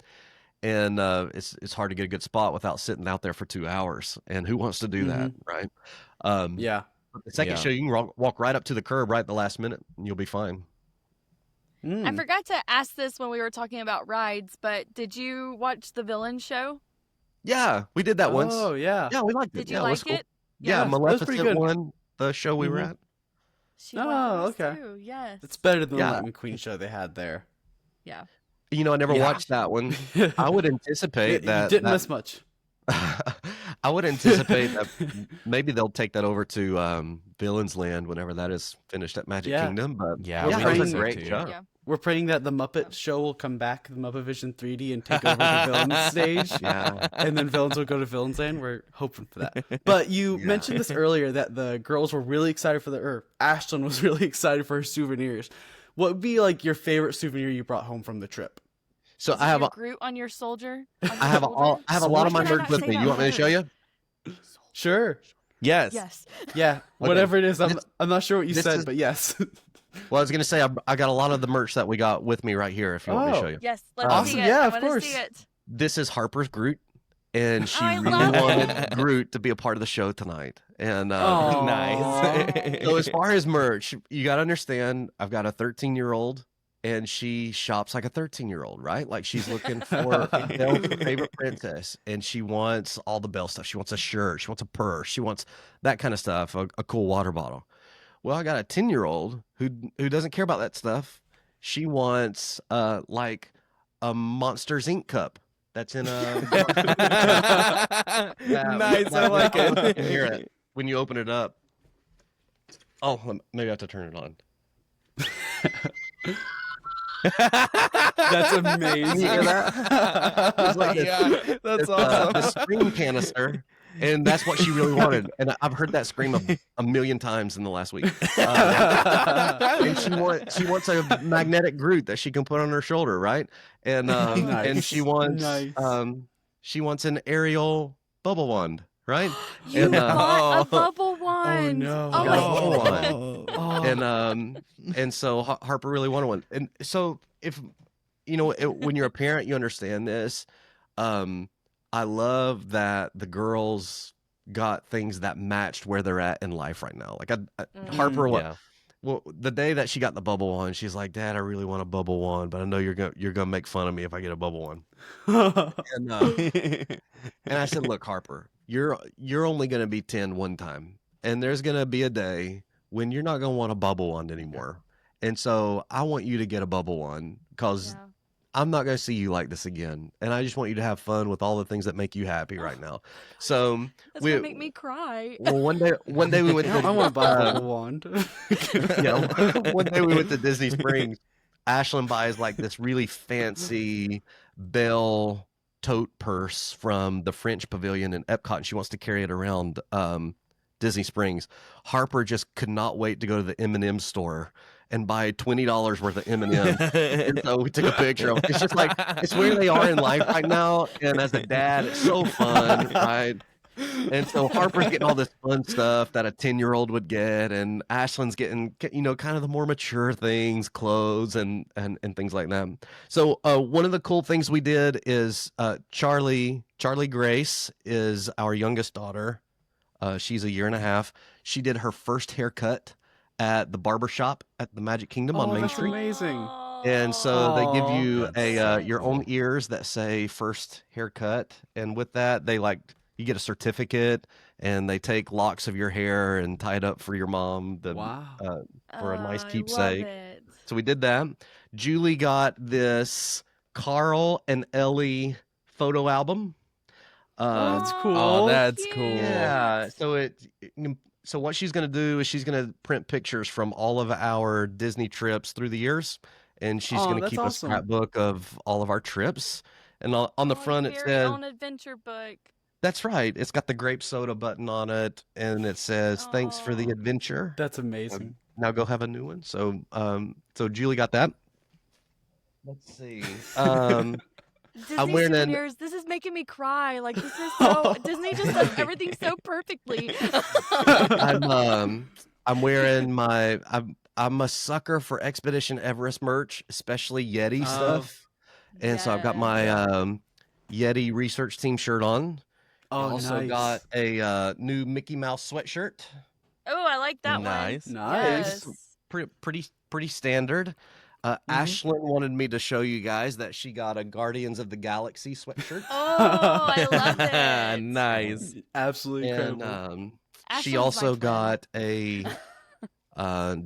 it's hard to get a good spot without sitting out there for 2 hours. And who wants to do that, right? Yeah. But the second Yeah. show, you can walk right up to the curb right at the last minute, and you'll be fine. I Mm. forgot to ask this when we were talking about rides, but did you watch the Villain show? Yeah, we did that once. Oh yeah. Yeah, we liked it. Did you Yeah, it was like cool. it? Yeah, Yeah, that was pretty Maleficent good. won the show we were Mhm. at. She won Oh, for us okay. too. Yes. It's better than the Yeah. Lightning Queen show they had there. Yeah. You know, I never Yeah. watched that one. I would anticipate You that didn't miss much. I would anticipate that maybe they'll take that over to Villain's Land whenever that is finished at Magic Yeah. Kingdom. But Yeah, We're yeah, we it was praying- a so great too. show. Yeah. We're praying that the Muppet show will come back, the Muppet Vision 3D, and take over the Villains stage. Yeah. And then Villains will go to Villains Land. We're hoping for that. But you Yeah. mentioned this earlier that the girls were really excited Ashlyn was really excited for her souvenirs. What would be like your favorite souvenir you brought home from the trip? So Is I it have your a, Groot on your soldier. I have a lot of my Why can I merch not with say me. that You want me to show word? you? Sure. Yes. Yes. Yeah. Whatever it is. I'm not sure what you This said, is- but yes. Well, I was gonna say I got a lot of the merch that we got with me right here. If you want me to Oh. show you, Yes. Let's Awesome. see it. Yeah, I of wanna course. See it. this is Harper's Groot, and she I really love wanted it. Groot to be a part of the show tonight. And Aw. Nice. so as far as merch, you got to understand, I've got a 13-year-old, and she shops like a 13-year-old, right? Like she's looking for Belle's her favorite princess, and she wants all the Belle stuff. She wants a shirt, she wants a purse, she wants that kind of stuff, a cool water bottle. Well, I got a 10-year-old who doesn't care about that stuff. She wants like a Monsters Inc. cup that's in a Yeah, Nice. I like you it. can hear it when you open it up. Oh, maybe I have to turn it on. That's amazing. You hear that? It's like this- Yeah, that's It's, awesome. the scream canister, and that's what she really wanted. And I've heard that scream a million times in the last week. And she wants a magnetic Groot that she can put on her shoulder, right? And and she wants Nice. she wants an Ariel bubble wand, right? You And, bought a Oh. bubble wand. no. Oh You my got a bubble God. wand. Oh. And so Harper really wanted one. And so if you know when you're a parent, you understand this. I love that the girls got things that matched where they're at in life right now. Like Harper, Yeah. well, the day that she got the bubble wand, she's like, "Dad, I really want a bubble wand, but I know you're gonna make fun of me if I get a bubble wand." And and I said, "Look, Harper, you're only gonna be 10 one time, and there's gonna be a day when you're not gonna want a bubble wand anymore. And so I want you to get a bubble wand because Yeah. I'm not gonna see you like this again, and I just want you to have fun with all the things that make you happy right now." So That's we gonna make me cry. well one day we went I to want to buy a bubble wand. one day we went to Disney Springs. Ashlyn buys like this really fancy Belle tote purse from the French Pavilion in Epcot, and she wants to carry it around Disney Springs. Harper just could not wait to go to the M&M store and buy $20 worth of M&M. And so we took a picture of it. It's just like it's where they are in life right now. And as a dad, it's so fun, right? And so Harper's getting all this fun stuff that a 10-year-old would get, and Ashlyn's getting, kind of the more mature things, clothes and things like that. So one of the cool things we did is Charlie Grace is our youngest daughter. She's a year and a half. She did her first haircut at the barber shop at the Magic Kingdom on Main that's Street. amazing. And so they give Aw. you That's your own ears that say first haircut, and with that you get a certificate, and they take locks of your hair and tie it up for your mom Wow. for a nice I love keepsake. it. So we did that. Julie got this Carl and Ellie photo album. That's cool. Oh, that's cute. cool. Yeah. So what she's gonna do is she's gonna print pictures from all of our Disney trips through the years, and she's Aw, gonna that's keep awesome. a scrapbook of all of our trips. And on the Oh, front it very says, own adventure book. "That's right." It's got the grape soda button on it, and it says, "Thanks for the Aw. adventure. That's amazing. Now go have a new one." So so Julie got that. Let's see. Disney wearing an- souvenirs. This is making me cry. Like this is so Disney just does everything so perfectly. I'm wearing my I'm a sucker for Expedition Everest merch, especially Yeti Oh. stuff. And so I've got my Yeti research team shirt on. I Oh, also nice. got a new Mickey Mouse sweatshirt. Oh, I like that Nice. one. Nice. Yes. Pretty standard. Ashlyn wanted me to show you guys that she got a Guardians of the Galaxy sweatshirt. Oh, I love it. Nice. Absolutely And incredible. she Ashlyn's my also twin. got a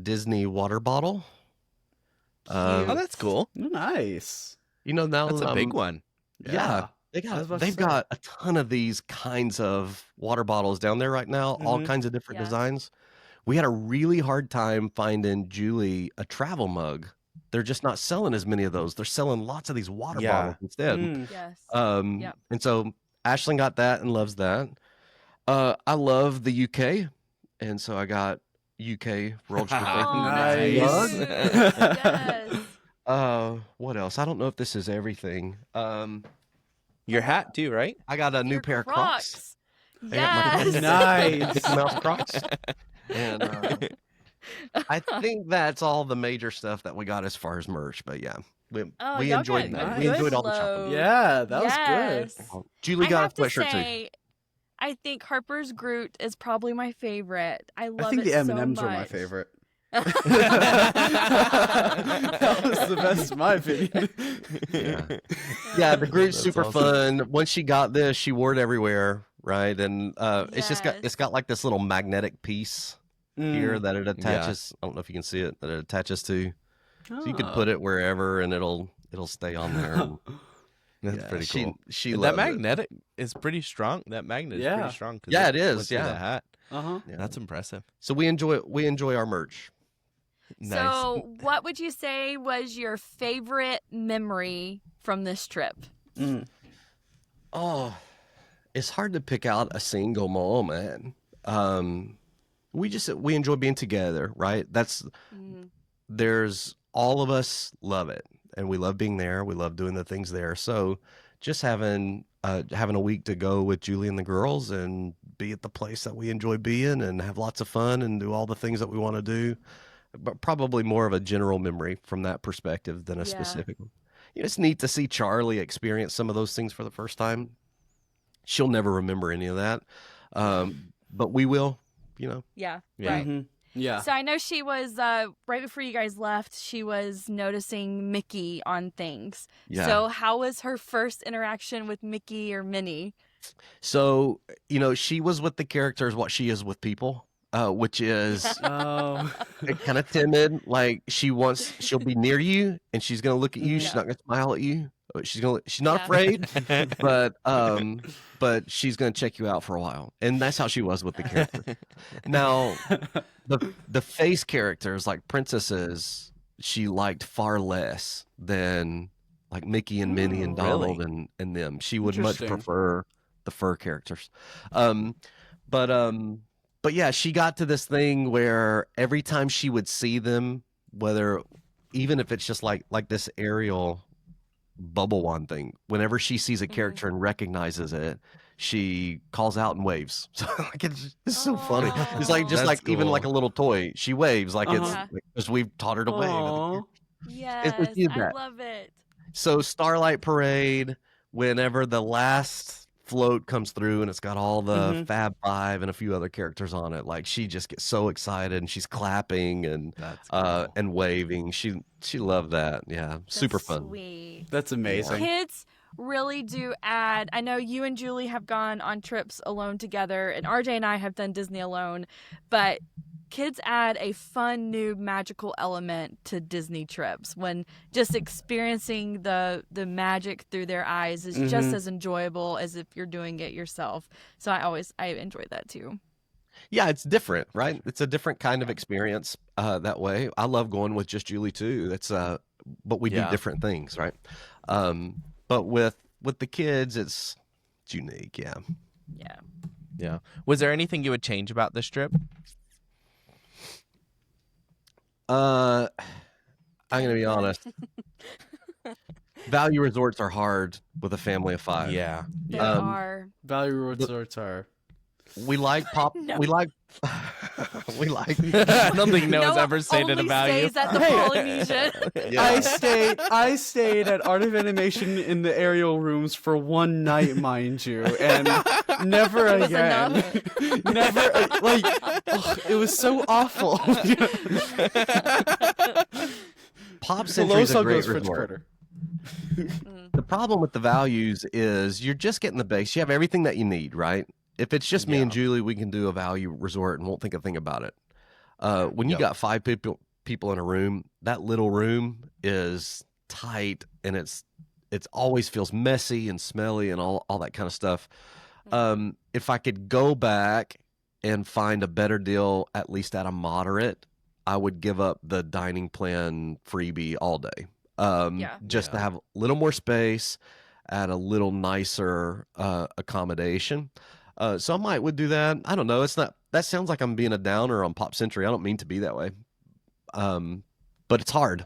Disney water bottle. Oh, that's cool. Nice. You know, now That's a big one. Yeah, I was about to they've say. got a ton of these kinds of water bottles down there right now, all Mhm. kinds of different Yeah. designs. We had a really hard time finding Julie a travel mug. They're just not selling as many of those. They're selling lots of these water Yeah. bottles instead. Yes. Yep. And so Ashlyn got that and loves that. I love the UK, and so I got UK World Trip Oh, Nice. that's mug. cute. Yes. What else? I don't know if this is everything. Your hat too, right? I got a new Your pair of Crocs. Crocs. I got my Yes. Nice. Mickey Mouse Crocs. And I think that's all the major stuff that we got as far as merch. But yeah, we Y'all enjoyed got that. a We enjoyed good all the shopping. load. Yeah, that was Yes. good. Julie I got have a to sweatshirt too. say, I think Harper's Groot is probably my favorite. I love I think it the so M&Ms were my much. favorite. That was the best, in my opinion. Yeah, the Groot's That's super awesome. fun. Once she got this, she wore it everywhere, right? And it's Yes. got like this little magnetic piece here Mm. that it attaches. I don't know if you can see it, that it attaches to. So you could Oh. put it wherever and it'll stay on there. And, That's yeah, pretty cool. She that loved it. magnetic is pretty strong. That magnet is Yeah. pretty strong. 'cause Yeah, it went is, through yeah. The hat. Uh-huh. Yeah. That's impressive. So we enjoy our merch. Nice. So, what would you say was your favorite memory from this trip? Mm. Oh, it's hard to pick out a single moment. We enjoy being together, right? There's all of us love it, and we love being there. We love doing the things there. So just having a week to go with Julie and the girls and be at the place that we enjoy being and have lots of fun and do all the things that we want to do. But probably more of a general memory from that perspective than a Yeah. specific one. It's neat to see Charlie experience some of those things for the first time. She'll never remember any of that. But we will, Yeah. Yeah. Right. Mhm. Yeah. So I know she was right before you guys left. She was noticing Mickey on things. Yeah. So how was her first interaction with Mickey or Minnie? So, she was with the characters what she is with people, which is Oh. kind of timid. Like she'll be near you and she's going to look at you. She's Yeah. not going to smile at you. She's not Yeah. afraid, but she's going to check you out for a while. And that's how she was with the character. Now, the face characters like princesses, she liked far less than like Mickey and Minnie and Oh, really? Donald and them. She would much Interesting. prefer the fur characters. But yeah, she got to this thing where every time she would see them, even if it's just like this Ariel bubble wand thing, whenever she sees a character and recognizes it, she calls out and waves. So like it's so funny. It's like just That's like even like a cool. little toy, she waves like it's Uh-huh. like, because we've taught her to wave. Aw. Yes, cute, I that. love it. So Starlight Parade, whenever the last float comes through and it's got all the Mhm. Fab Five and a few other characters on it, like she just gets so excited and she's clapping and That's cool. and waving. She loved that. Yeah, super That's fun. Sweet. That's amazing. Kids really do add. I know you and Julie have gone on trips alone together, and RJ and I have done Disney alone, but kids add a fun new magical element to Disney trips when just experiencing the magic through their eyes is just Mhm. as enjoyable as if you're doing it yourself. So I enjoy that too. Yeah, it's different, right? It's a different kind of experience that way. I love going with just Julie too. That's but we do Yeah. different things, right? But with the kids, it's unique. Yeah. Yeah. Yeah. Was there anything you would change about this trip? I'm gonna be honest. Value resorts are hard with a family of 5. Yeah. There Yeah. are. Value resorts are. We like pop. No. We like. we like. I don't think no one's Noah ever stated only a value. stays at the Hey. Polynesian. I stayed at Art of Animation in the Ariel rooms for one night, mind you, and never It was again. Never it was so awful. Pop The Century is lowest a I'll go great is French resort. Critter. The problem with the values is you're just getting the base. You have everything that you need, right? If it's just me and Yeah. Julie, we can do a value resort and won't think a thing about it. When you Yep. got 5 people in a room, that little room is tight and it's always feels messy and smelly and all that kind of stuff. If I could go back and find a better deal, at least at a moderate, I would give up the dining plan freebie all day. Just to Yeah. have a little more space at a little nicer accommodation. So I would do that. I don't know. It's not. That sounds like I'm being a downer on Pop Century. I don't mean to be that way. But it's hard.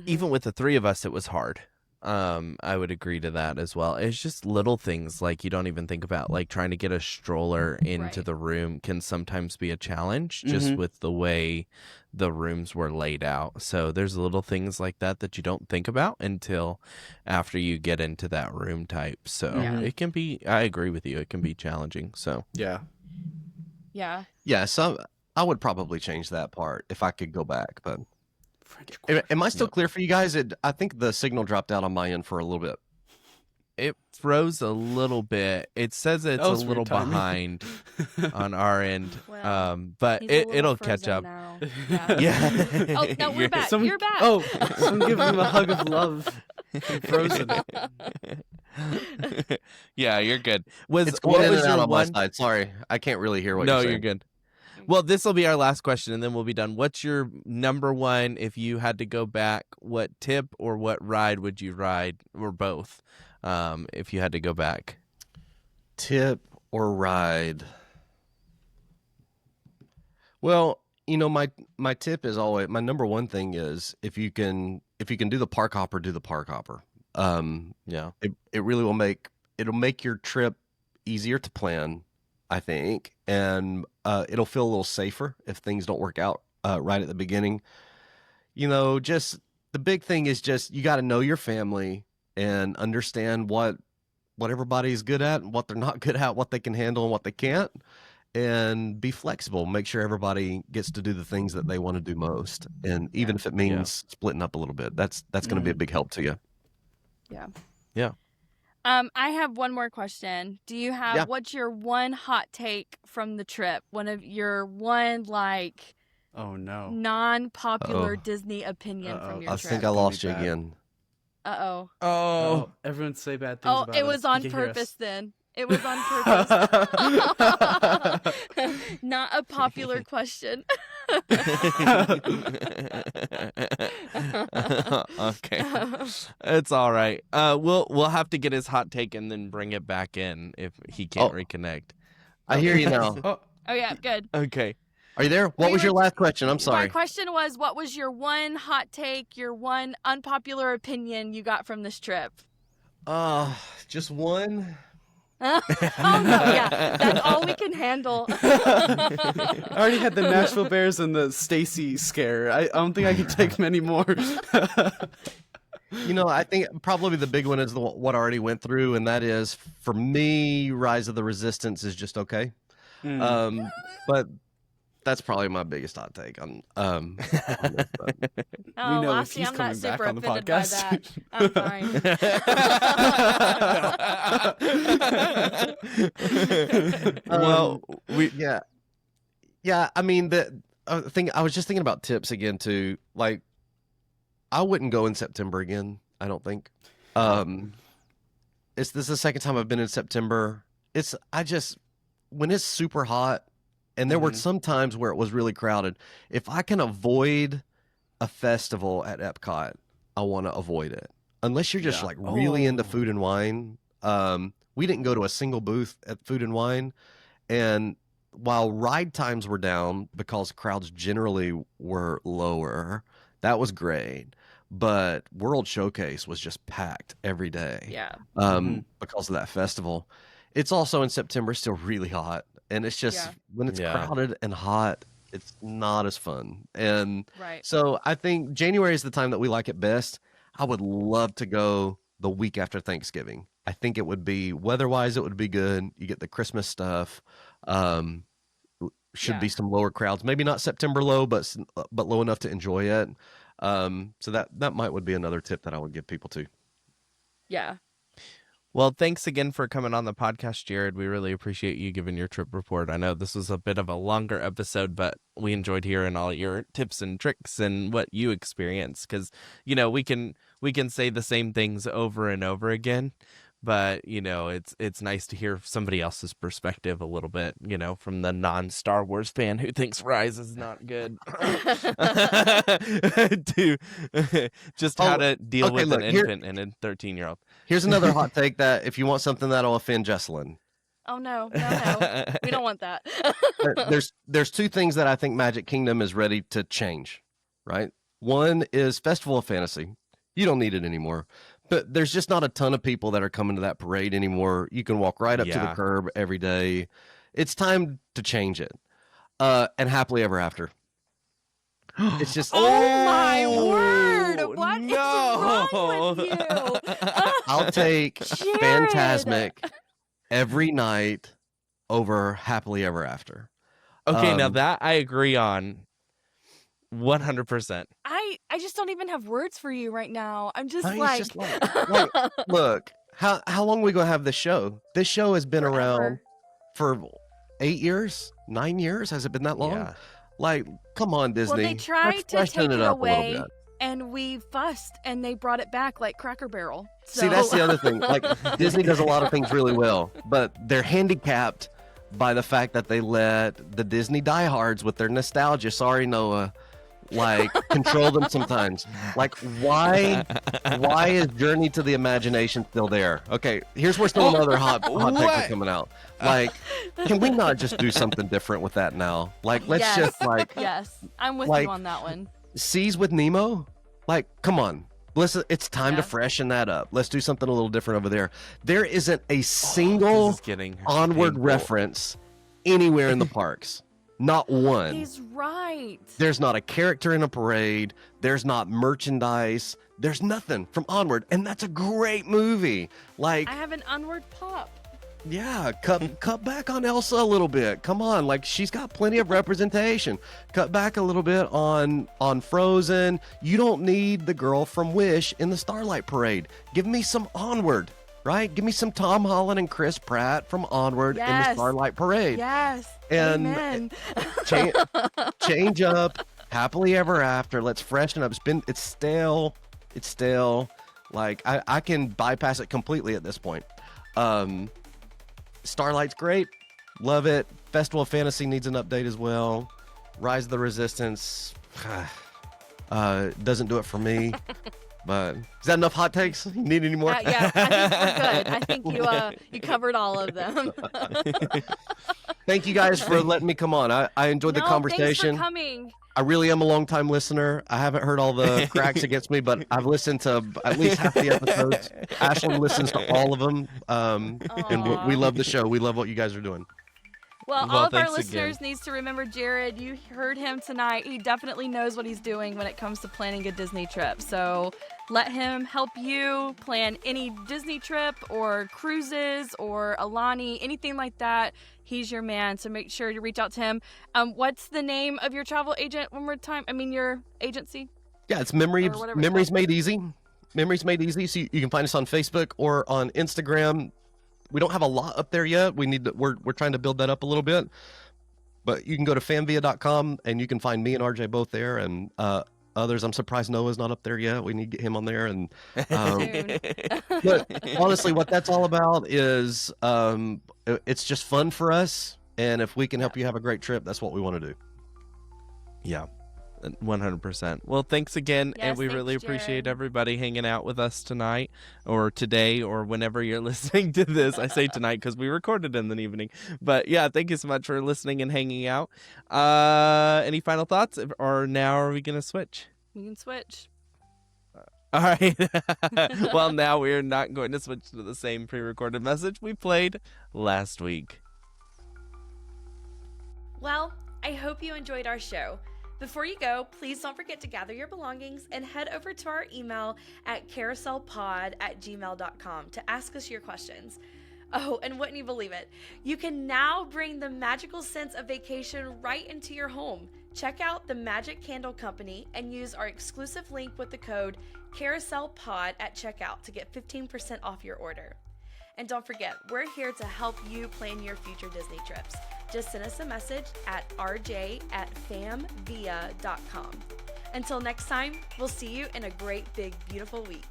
Even with the three of us, it was hard. I would agree to that as well. It's just little things like you don't even think about, like trying to get a stroller into Right. the room can sometimes be a challenge just with the way the rooms were laid out. So there's little things like that that you don't think about until after you get into that room type. So Yeah. it can be, I agree with you, it can be challenging. So Yeah. Yeah. Yeah. So I would probably change that part if I could go back. But French am I still Yep. clear for you guys? I think the signal dropped out on my end for a little bit. it froze a little bit. It says it's That a was weird little timing. behind on our end. Well, But He's a little it'll catch frozen up. now. Yeah. Yeah. Oh, no, we're You're- back. Someone- You're back. Oh, someone give him a hug of love. I'm frozen. Yeah, you're good. Was It's what going in was and out your on my one? side. Sorry, I can't really hear what No, you're you're saying. good. Well, this will be our last question, and then we'll be done. What's your number one if you had to go back? What tip or what ride would you ride, or both, if you had to go back? Tip or ride? Well, my tip is always my number one thing is if you can do the park hopper, do the park hopper. Yeah. It really will make your trip easier to plan, I think, and it'll feel a little safer if things don't work out right at the beginning. Just the big thing is just you got to know your family and understand what everybody's good at and what they're not good at, what they can handle and what they can't, and be flexible. Make sure everybody gets to do the things that they want to do most, and even if it means splitting up a little bit, that's going to be a big help to you. Yeah. Yeah. I have one more question. Do you have Yeah. what's your one hot take from the trip? One of your one like Oh no. non-popular Uh-oh. Disney opinion from your I trip? think I Gonna be lost you bad. again. Uh-oh. Oh, everyone say bad things Oh, about it us. was You on can hear purpose us. then. It was on purpose. Not a popular question. Okay. It's all right. We'll have to get his hot take and then bring it back in if he can't Oh. reconnect. I hear you now. Oh, Oh yeah, good. Okay. Are you there? What We was your were- last question? I'm My sorry. question was, what was your one hot take, your one unpopular opinion you got from this trip? Just one. Oh no, yeah, that's all we can handle. I already had the Nashville Bears and the Stacy scare. I don't think I can take many more. I think probably the big one is what I already went through, and that is for me, Rise of the Resistance is just okay. But that's probably my biggest hot take on on this, but- Oh, know if Lassie, he's I'm not coming back super on the offended by podcast. that. I'm fine. Well, we yeah. I mean, the thing I was just thinking about tips again too. Like, I wouldn't go in September again. I don't think. This is the second time I've been in September. When it's super hot, and there were some times where it was really crowded. If I can avoid a festival at Epcot, I want to avoid it. Unless you're just Yeah. like really into Oh. food and wine. We didn't go to a single booth at Food and Wine, and while ride times were down because crowds generally were lower, that was great. But World Showcase was just packed every day. Yeah. Because of that festival. It's also in September, still really hot. And it's just when it's Yeah. crowded and hot, it's not as fun. And Right. so I think January is the time that we like it best. I would love to go the week after Thanksgiving. I think it would be weather-wise, it would be good. You get the Christmas stuff. Should Yeah. be some lower crowds. Maybe not September low, but low enough to enjoy it. So that would be another tip that I would give people too. Yeah. Well, thanks again for coming on the podcast, Jared. We really appreciate you giving your trip report. I know this was a bit of a longer episode, but we enjoyed hearing all your tips and tricks and what you experienced. Because, we can say the same things over and over again, but it's nice to hear somebody else's perspective a little bit, from the non-Star Wars fan who thinks Rise is not good, to just how to deal with an infant and a 13-year-old. Here's another hot take that if you want something that'll offend Jesselyn. Oh no, we don't want that. There's two things that I think Magic Kingdom is ready to change, right? One is Festival of Fantasy. You don't need it anymore. But there's just not a ton of people that are coming to that parade anymore. You can walk right up to the curb every day. It's time to change it. And Happily Ever After. It's just oh my word! What is wrong with you? I'll take Jared. Fantasmic every night over Happily Ever After. Okay, now that I agree on 100%. I just don't even have words for you right now. I'm just look, how long are we gonna have this show? This show has been Forever. around for 8 years, 9 years. Has it been that long? Yeah. Like, come on, Disney. Well, they tried to Let's freshen take it up a little away, bit. and we fussed, and they brought it back like Cracker Barrel. So... See, that's the other thing. Like, Disney does a lot of things really well, but they're handicapped by the fact that they let the Disney diehards with their nostalgia. Sorry, Noah. Like, control them sometimes. Like, why is Journey to the Imagination still there? Okay, here's where still another hot takes are coming out. Like, can we not just do something different with that now? Like, let's Yes. just like Yes, I'm with like- you on that one. Seas with Nemo. Like, come on. Listen, it's time to Yeah. freshen that up. Let's do something a little different over there. There isn't a single This is getting onward painful. reference anywhere in the parks. Not one. He's right. There's not a character in a parade. There's not merchandise. There's nothing from Onward, and that's a great movie. Like, I have an Onward pop. yeah, cut back on Elsa a little bit. Come on, like she's got plenty of representation. Cut back a little bit on Frozen. You don't need the girl from Wish in the Starlight Parade. Give me some Onward, right? Give me some Tom Holland and Chris Pratt from Onward in the Yes. Starlight Parade. Yes. And- Amen. Change up, Happily Ever After. Let's freshen up. It's stale. It's stale. Like I can bypass it completely at this point. Starlight's great. Love it. Festival of Fantasy needs an update as well. Rise of the Resistance doesn't do it for me. But is that enough hot takes? You need any more? Yeah, I think we're good. I think you covered all of them. Thank you guys for letting me come on. I enjoyed the No, conversation. Thanks for coming. I really am a long-time listener. I haven't heard all the cracks against me, but I've listened to at least half the episodes. Ashley listens to all of them, and Aw. we love the show. We love what you guys are doing. Well, Well, all of our thanks listeners again. needs to remember Jared. You heard him tonight. He definitely knows what he's doing when it comes to planning a Disney trip. So let him help you plan any Disney trip or cruises or Alani, anything like that. He's your man. So make sure to reach out to him. What's the name of your travel agent one more time? I mean, your agency? Yeah, it's Or whatever it's Memories called. Made Easy. Memories Made Easy. So you can find us on Facebook or on Instagram. We don't have a lot up there yet. We're trying to build that up a little bit. But you can go to famvia.com and you can find me and RJ both there, and others. I'm surprised Noah's not up there yet. We need to get him on there. And Soon. but honestly, what that's all about is it's just fun for us. And if we can help you have a great trip, that's what we want to do. Yeah, 100%. Well, thanks again, and Yes, we thanks, really appreciate Jared. everybody hanging out with us tonight, or today, or whenever you're listening to this. I say tonight because we recorded in the evening. But yeah, thank you so much for listening and hanging out. Any final thoughts, or now are we gonna switch? We can switch. All right. Well, now we are not going to switch to the same pre-recorded message we played last week. Well, I hope you enjoyed our show. Before you go, please don't forget to gather your belongings and head over to our email at carouselpod@gmail.com to ask us your questions. Oh, and wouldn't you believe it? You can now bring the magical sense of vacation right into your home. Check out the Magic Candle Company and use our exclusive link with the code CarouselPod at checkout to get 15% off your order. And don't forget, we're here to help you plan your future Disney trips. Just send us a message at rj@famvia.com. Until next time, we'll see you in a great, big, beautiful week.